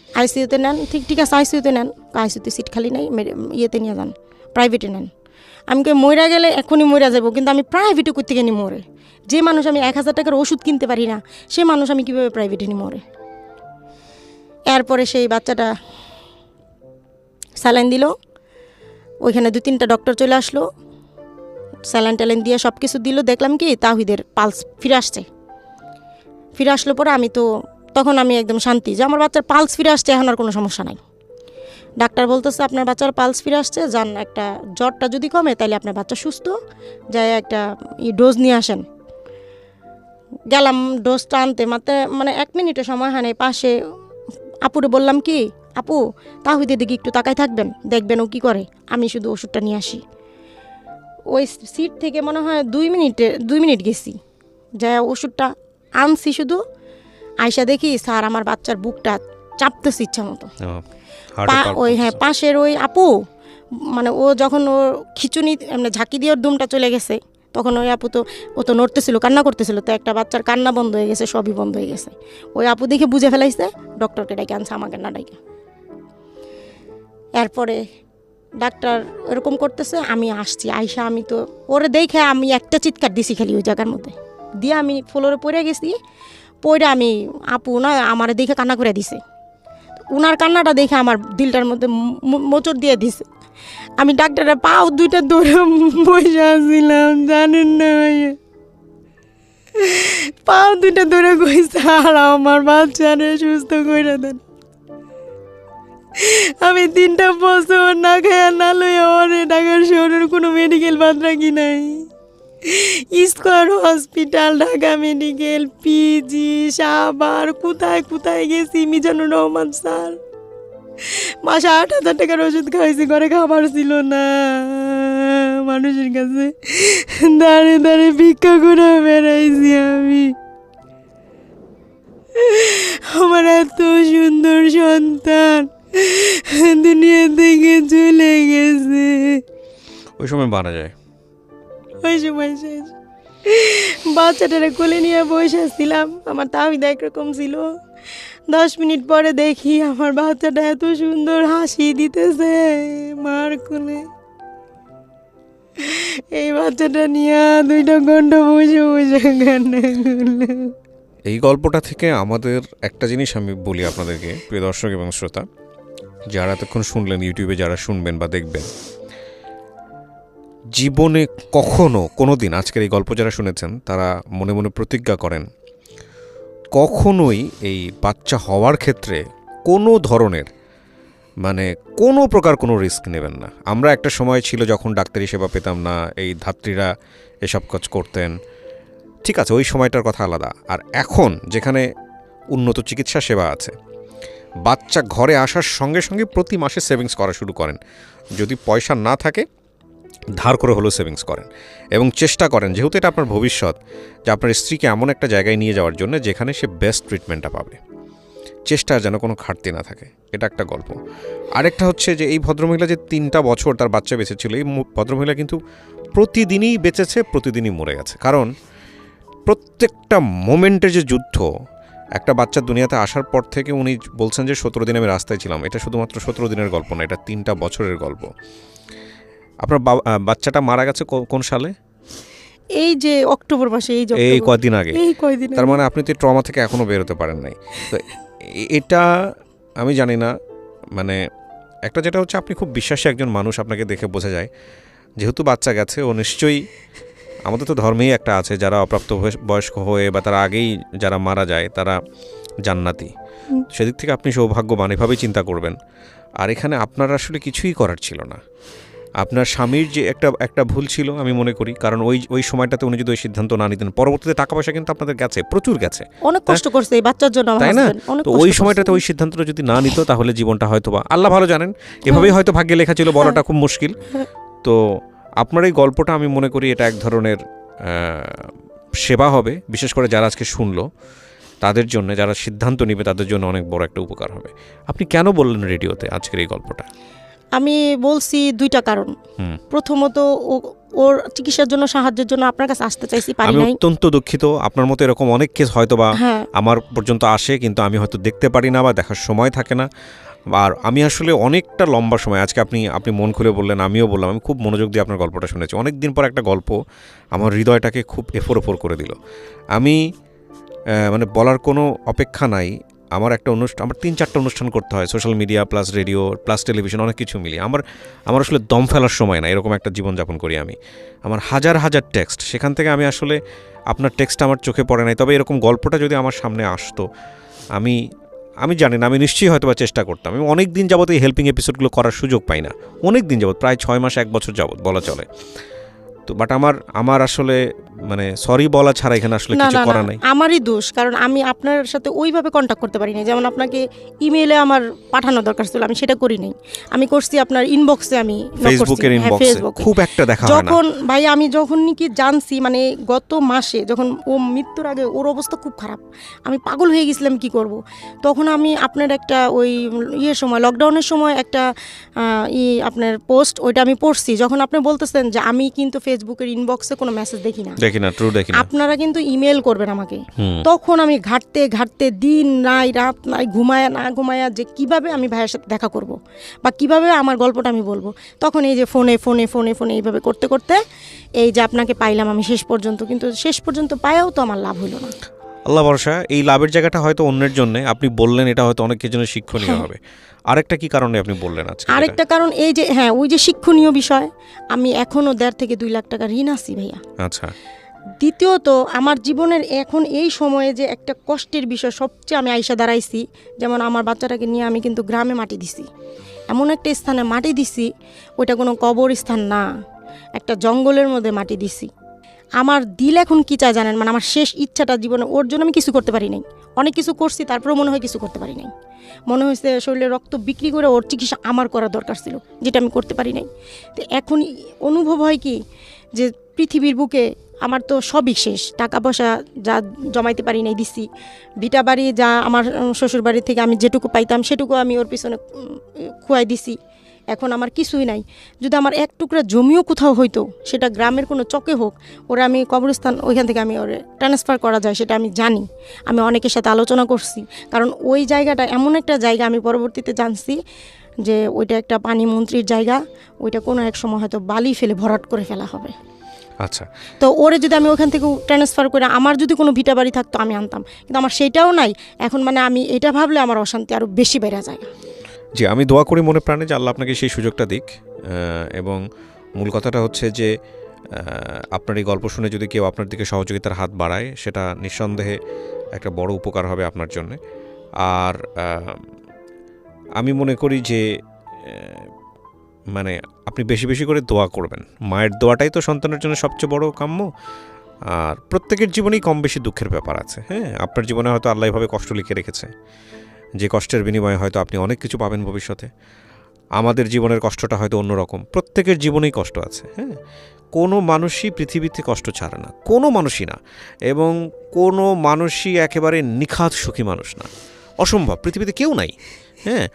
আইসিইউতে নেন। ঠিক আছে আইসিইউতে নেন, আইসিইউতে সিট খালি নাই, ইয়েতে নিয়ে যান, প্রাইভেটে নেন। আমি কে মইরা গেলে এখনই মইরা যাবো, কিন্তু আমি প্রাইভেটে করতে গেলে মরে। যে মানুষ আমি 1000 টাকার ওষুধ কিনতে পারি না, সে মানুষ আমি কীভাবে প্রাইভেটে নিয়ে মরে। এরপরে সেই বাচ্চাটা স্যালাইন দিল, ওইখানে 2-3টা ডক্টর চলে আসলো, স্যালাইন ট্যালাইন দিয়ে সব কিছু দিল। দেখলাম কি তাহিদের পালস ফিরে আসছে। ফিরে আসলো পরে আমি তো তখন আমি একদম শান্তি যে আমার বাচ্চার পালস ফিরে আসছে, এখন আর কোনো সমস্যা নাই। ডাক্তার বলতেছে আপনার বাচ্চার পালস ফিরে আসছে, যান একটা জ্বরটা যদি কমে তাহলে আপনার বাচ্চা সুস্থ, যাই একটা ডোজ নিয়ে আসেন। গেলাম ডোজটা আনতে, মানে 1 মিনিটের সময় হয় নাই। পাশে আপুরে বললাম কি আপু তাহিদের দিকে একটু তাকাই থাকবেন, দেখবেন ও কী করে, আমি শুধু ওষুধটা নিয়ে আসি। ওই সিট থেকে মনে হয় 2 মিনিট গেছি, যা ওষুধটা আনছি শুধু, আয়সা দেখি স্যার আমার বাচ্চার বুকটা চাপতেছে ইচ্ছা মতো। ওই হ্যাঁ পাশের ওই আপু, মানে ও যখন ওর খিচুনি এমনি ঝাঁকি দিয়ে ওর দুমটা চলে গেছে, তখন ওই আপু তো ও তো নড়তেছিল, কান্না করতেছিল, তো একটা বাচ্চার কান্না বন্ধ হয়ে গেছে, সবই বন্ধ হয়ে গেছে। ওই আপু দেখে বুঝে ফেলাইছে, ডক্টরকে ডেকে আনছে, আমাকে না ডাইকে। এরপরে ডাক্তার এরকম করতেছে, আমি আসছি, আইসা আমি তো ওরে দেখে আমি একটা চিৎকার দিছি খালি ওই জায়গার মধ্যে দিয়ে, আমি ফ্লোরে পড়ে গেছি। পড়ে আমি আপু না আমার দেখে কান্না করে দিছে, উনার কান্নাটা দেখে আমার দিলটার মধ্যে মোচড় দিয়ে দিছে। আমি ডাক্তারের পাও 2টা ধরে বসে আসছিলাম, জানেন না ভাইয়া, পাও 2টা ধরে কইছে আর আমার বাচ্চারে সুস্থ করে দেন। আমি 3টা বছর না খায়া না লইয়া ওরে ঢাকার শহরের কোনো মেডিকেল বাদ রাখি নাই। Square hospital, Dhaka medical, PG, Savar, কোথায় কোথায় গেছি। মিজানুর রহমান স্যার, মাসে 8,000 টাকার ওষুধ খাইছি, ঘরে খাবার ছিল না, মানুষের কাছে দাঁড়িয়ে দাঁড়িয়ে ভিক্ষা করে বেড়াইছি আমি। আমার এত সুন্দর সন্তান দুনিয়া থেকে চলে গেছে। ওই সময় মারা যায়। ওই সময় শেষ। বাচ্চাটারে কোলে নিয়ে বসে ছিলাম, আমার তাহিদ একরকম ছিল। 10 মিনিট পরে দেখি আমার বাচ্চাটা এত সুন্দর হাসি দিতেছে মার কোলে। এই বাচ্চাটা নিয়ে 2টা ঘন্টা বসে বসে কান্না করলাম। এই গল্পটা থেকে আমাদের একটা জিনিস আমি বলি আপনাদেরকে, প্রিয় দর্শক এবং শ্রোতা, যারা এতক্ষণ শুনলেন, ইউটিউবে যারা শুনবেন বা দেখবেন, জীবনে কখনো কোনো দিন আজকের এই গল্প যারা শুনেছেন তারা মনে মনে প্রতিজ্ঞা করেন কখনোই এই বাচ্চা হওয়ার ক্ষেত্রে কোনো ধরনের মানে কোনো প্রকার কোনো রিস্ক নেবেন না। আমরা একটা সময় ছিল যখন ডাক্তারি সেবা পেতাম না, এই ধাত্রীরা এসব কাজ করতেন, ঠিক আছে, ওই সময়টার কথা আলাদা। আর এখন যেখানে উন্নত চিকিৎসা সেবা আছে, বাচ্চা ঘরে আসার সঙ্গে সঙ্গে প্রতি মাসে সেভিংস করা শুরু করেন। যদি পয়সা না থাকে ধার করে হলেও সেভিংস করেন এবং চেষ্টা করেন, যেহেতু এটা আপনার ভবিষ্যৎ, যে আপনার স্ত্রীকে এমন একটা জায়গায় নিয়ে যাওয়ার জন্য যেখানে সে বেস্ট ট্রিটমেন্টটা পাবে। চেষ্টা যেন কোনো ঘাটতি না থাকে, এটা একটা গল্প। আরেকটা হচ্ছে যে এই ভদ্রমহিলা যে 3টা বছর তার বাচ্চা বেঁচেছিল, এই ভদ্রমহিলা কিন্তু প্রতিদিনই বেঁচেছে, প্রতিদিনই মরে গেছে। কারণ প্রত্যেকটা মোমেন্টের যে যুদ্ধ, একটা বাচ্চা দুনিয়াতে আসার পর থেকে উনি বলছেন যে 17 দিন আমি রাস্তায় ছিলাম। এটা শুধুমাত্র 17 দিনের গল্প না, এটা 3টা বছরের গল্প। আপনার বাচ্চাটা মারা গেছে কোন সালে? এই যে অক্টোবর মাসে, এই কয়দিন আগে। এই কয়দিন তার মানে আপনি তো ট্রমা থেকে এখনও বেরোতে পারেন নাই। তো এটা আমি জানি না, মানে একটা যেটা হচ্ছে আপনি খুব বিশ্বাসী একজন মানুষ, আপনাকে দেখে বোঝা যায়। যেহেতু বাচ্চা গেছে, ও নিশ্চয়ই, আমাদের তো ধর্মেই একটা আছে যারা অপ্রাপ্ত বয়স্ক হয়ে বা তারা আগেই যারা মারা যায় তারা জান্নাতি। সেদিক থেকে আপনি সৌভাগ্যবান, এভাবেই চিন্তা করবেন। আর এখানে আপনার আসলে কিছুই করার ছিল না। আপনার স্বামীর যে একটা ভুল ছিল আমি মনে করি, কারণ ওই সময়টাতে উনি যদি ওই সিদ্ধান্ত না নিতেন, পরবর্তীতে টাকা পয়সা কিন্তু আপনাদের গেছে, প্রচুর গেছে, অনেক কষ্ট করছে এই বাচ্চার জন্য, তাই না? তো ওই সময়টাতে ওই সিদ্ধান্তটা যদি না নিত তাহলে জীবনটা হয়তো বা আল্লাহ ভালো জানেন এভাবেই হয়তো ভাগ্যে লেখা ছিল, বলাটা খুব মুশকিল। তো আপনার এই গল্পটা আমি মনে করি এটা এক ধরনের সেবা হবে, বিশেষ করে যারা আজকে শুনলো তাদের জন্য, যারা সিদ্ধান্ত নেবে তাদের জন্য অনেক বড় একটা উপকার হবে। আপনি কেন বললেন রেডিওতে আজকের এই গল্পটা? আমি বলছি 2টা কারণ। প্রথমত ওর চিকিৎসার জন্য, সাহায্যের জন্য আপনার কাছে আসতে চাইছি, পারি নাই। আমি অত্যন্ত দুঃখিত, আপনার মতো এরকম অনেক কেস হয়তো বা আমার পর্যন্ত আসে, কিন্তু আমি হয়তো দেখতে পারি না বা দেখার সময় থাকে না। আর আমি আসলে অনেকটা লম্বা সময়, আজকে আপনি মন খুলে বললেন, আমিও বললাম, আমি খুব মনোযোগ দিয়ে আপনার গল্পটা শুনেছি। অনেক দিন পর একটা গল্প আমার হৃদয়টাকে খুব এফোর করে দিল। আমি মানে বলার কোনো অপেক্ষা নাই। আমার একটা অনুষ্ঠান, আমার 3-4টা অনুষ্ঠান করতে হয়, social media plus radio plus television, অনেক কিছু মিলিয়ে আমার আসলে দম ফেলার সময় না, এরকম একটা জীবনযাপন করি আমি। আমার হাজার টেক্সট, সেখান থেকে আমি আসলে আপনার টেক্সট আমার চোখে পড়ে নাই। তবে এরকম গল্পটা যদি আমার সামনে আসতো, আমি জানি না, আমি নিশ্চয়ই হয়তো বা চেষ্টা করতাম। আমি অনেক দিন যাবত এই হেল্পিং এপিসোডগুলো করার সুযোগ পাই না, অনেক দিন যাবত, প্রায় 6 মাস 1 বছর যাবত বলা চলে। তো বাট আমার আসলে মানে সরি বলা ছাড়া এখানে আসলে কিছু করা নাই। আমারই দোষ, কারণ আমি আপনার সাথে ওইভাবে কন্ট্যাক্ট করতে পারি না। যেমন আপনাকে ইমেইলে আমার পাঠানো দরকার ছিল, আমি সেটা করি নাই। আমি করছি আপনার ইনবক্সে, আমি ফেসবুকের ইনবক্সে খুব একটা দেখা হয় না। যখন ভাই আমি যখন নাকি জানছি, মানে গত মাসে যখন ও মৃত্যুর আগে, ওর অবস্থা খুব খারাপ, আমি পাগল হয়ে গেছিলাম কি করব। তখন আমি আপনার একটা ওই সময়, লকডাউনের সময় একটা আপনার পোস্ট, ওইটা আমি পড়ছি। যখন আপনি বলতেছেন যে আমি কিন্তু ফেসবুকের ইনবক্সে কোনো মেসেজ দেখি না, আপনারা কিন্তু ইমেল করবেন আমাকে, তখন আমি ঘাটতে দিন নাই রাত নাই, ঘুমায়া যে কিভাবে আমি ভাইয়ের সাথে দেখা করব বা কিভাবে আমার গল্পটা আমি বলবো, তখন এই যে ফোনে এইভাবে করতে করতে এই যে আপনাকে পাইলাম আমি শেষ পর্যন্ত। কিন্তু শেষ পর্যন্ত পায়াও তো আমার লাভ হলো না। আল্লাহ ভরসা, এই লাভের জায়গাটা হয়তো অন্যের জন্য আপনি বললেন, এটা হয়তো অনেকের জন্য শিক্ষণীয় হবে। আরেকটা কি কারণে আপনি বললেন আজকে? আরেকটা কারণ এই যে ওই যে শিক্ষণীয় বিষয়, আমি এখনো 1.5 থেকে 2 লাখ টাকা ঋণ আছি ভাইয়া। আচ্ছা। দ্বিতীয়ত আমার জীবনের এখন এই সময়ে যে একটা কষ্টের বিষয়, সবচেয়ে আমি আইসা দাঁড়াইছি, যেমন আমার বাচ্চাটাকে নিয়ে আমি কিন্তু গ্রামে মাটি দিছি, এমন একটা স্থানে মাটি দিছি, ওইটা কোনো কবরস্থান না, একটা জঙ্গলের মধ্যে মাটি দিছি। আমার দিল এখন কি চায় জানেন, মানে আমার শেষ ইচ্ছাটা জীবনে, ওর জন্য আমি কিছু করতে পারি নাই। অনেক কিছু করছি, তারপরেও মনে হয় কিছু করতে পারি নাই। মনে হয়েছে শরীরে রক্ত বিক্রি করে ওর চিকিৎসা আমার করা দরকার ছিল, যেটা আমি করতে পারি নাই। তো এখন অনুভব হয় কি, যে পৃথিবীর বুকে আমার তো সবই শেষ, টাকা পয়সা যা জমাইতে পারি নাই দিছি, ভিটা বাড়ি যা আমার শ্বশুর বাড়ি থেকে আমি যেটুকু পাইতাম সেটুকু আমি ওর পিছনে খুয়াই দিছি। এখন আমার কিছুই নাই। যদি আমার 1 টুকরা জমিও কোথাও হইতো, সেটা গ্রামের কোনো চকে হোক, ওরা আমি কবরস্থান ওইখান থেকে আমি ওরে ট্রান্সফার করা যায় সেটা আমি জানি। আমি অনেকের সাথে আলোচনা করছি, কারণ ওই জায়গাটা এমন একটা জায়গা, আমি পরবর্তীতে জানছি যে ওইটা একটা পানি মন্ত্রীর জায়গা, ওইটা কোনো এক সময় হয়তো বালি ফেলে ভরাট করে ফেলা হবে। আচ্ছা। তো ওরে যদি আমি ওখান থেকে ট্রান্সফার করে আমার যদি কোনো ভিটা বাড়ি থাকতো আমি আনতাম, কিন্তু আমার সেইটাও নাই এখন। মানে আমি এটা ভাবলে আমার অশান্তি আরও বেশি বেড়ে যায়। জি, আমি দোয়া করি মনে প্রাণে যে আল্লাহ আপনাকে সেই সুযোগটা দিক। এবং মূল কথাটা হচ্ছে যে আপনার এই গল্প শুনে যদি কেউ আপনার দিকে সহযোগিতার হাত বাড়ায়, সেটা নিঃসন্দেহে একটা বড় উপকার হবে আপনার জন্য। আর আমি মনে করি যে মানে আপনি বেশি বেশি করে দোয়া করবেন। মায়ের দোয়াটাই তো সন্তানের জন্য সবচেয়ে বড় কাম্য। আর প্রত্যেকের জীবনেই কম বেশি দুঃখের ব্যাপার আছে। হ্যাঁ, আপনার জীবনে হয়তো আল্লাহ এভাবে কষ্ট লিখে রেখেছে, যে কষ্টের বিনিময়ে হয়তো আপনি অনেক কিছু পাবেন ভবিষ্যতে। আমাদের জীবনের কষ্টটা হয়তো অন্যরকম, প্রত্যেকের জীবনেই কষ্ট আছে। হ্যাঁ, কোনো মানুষই পৃথিবীতে কষ্ট ছাড়ে না, কোনো মানুষই না। এবং কোনো মানুষই একেবারে নিখাত সুখী মানুষ না, অসম্ভব, পৃথিবীতে কেউ নাই। হ্যাঁ,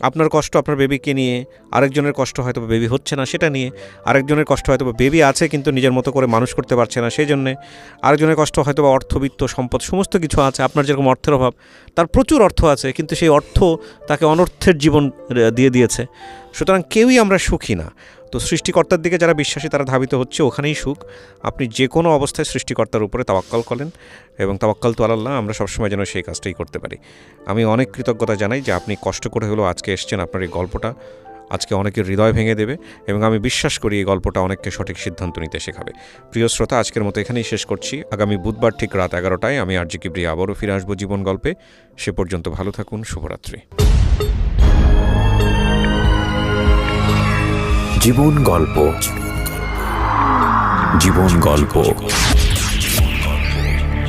আপনার কষ্ট আপনার বেবিকে নিয়ে, আরেকজনের কষ্ট হয়তো বেবি হচ্ছে না সেটা নিয়ে, আরেকজনের কষ্ট হয়তো বেবি আছে কিন্তু নিজের মতো করে মানুষ করতে পারছে না সেই জন্যে, আরেকজনের কষ্ট হয়তো অর্থবিত্ত সম্পদ সমস্ত কিছু আছে, আপনার যেরকম অর্থের অভাব, তার প্রচুর অর্থ আছে কিন্তু সেই অর্থ তাকে অনর্থের জীবন দিয়ে দিয়েছে। সুতরাং কেউই আমরা সুখী না। তো সৃষ্টিকর্তার দিকে যারা বিশ্বাসী তারা ধাবিত হচ্ছে, ওখানেই সুখ। আপনি যে কোনো অবস্থায় সৃষ্টিকর্তার উপরে তাওয়াক্কাল করেন, এবং তাওয়াক্কাল তো আল্লাহ, আমরা সবসময় যেন সেই কাজটাই করতে পারি। আমি অনেক কৃতজ্ঞতা জানাই যে আপনি কষ্ট করে হলেও আজকে এসছেন। আপনার এই গল্পটা আজকে অনেকের হৃদয় ভেঙে দেবে, এবং আমি বিশ্বাস করি এই গল্পটা অনেককে সঠিক সিদ্ধান্ত নিতে শেখাবে। প্রিয় শ্রোতা, আজকের মতো এখানেই শেষ করছি। আগামী বুধবার ঠিক রাত 11টায় আমি আরজি কিবরিয়া আবারও ফিরে আসবো জীবন গল্পে। সে পর্যন্ত ভালো থাকুন, শুভরাত্রি। জীবন গল্প, জীবন গল্প,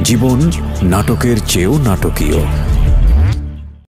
জীবন নাটকের চেয়েও নাটকীয়।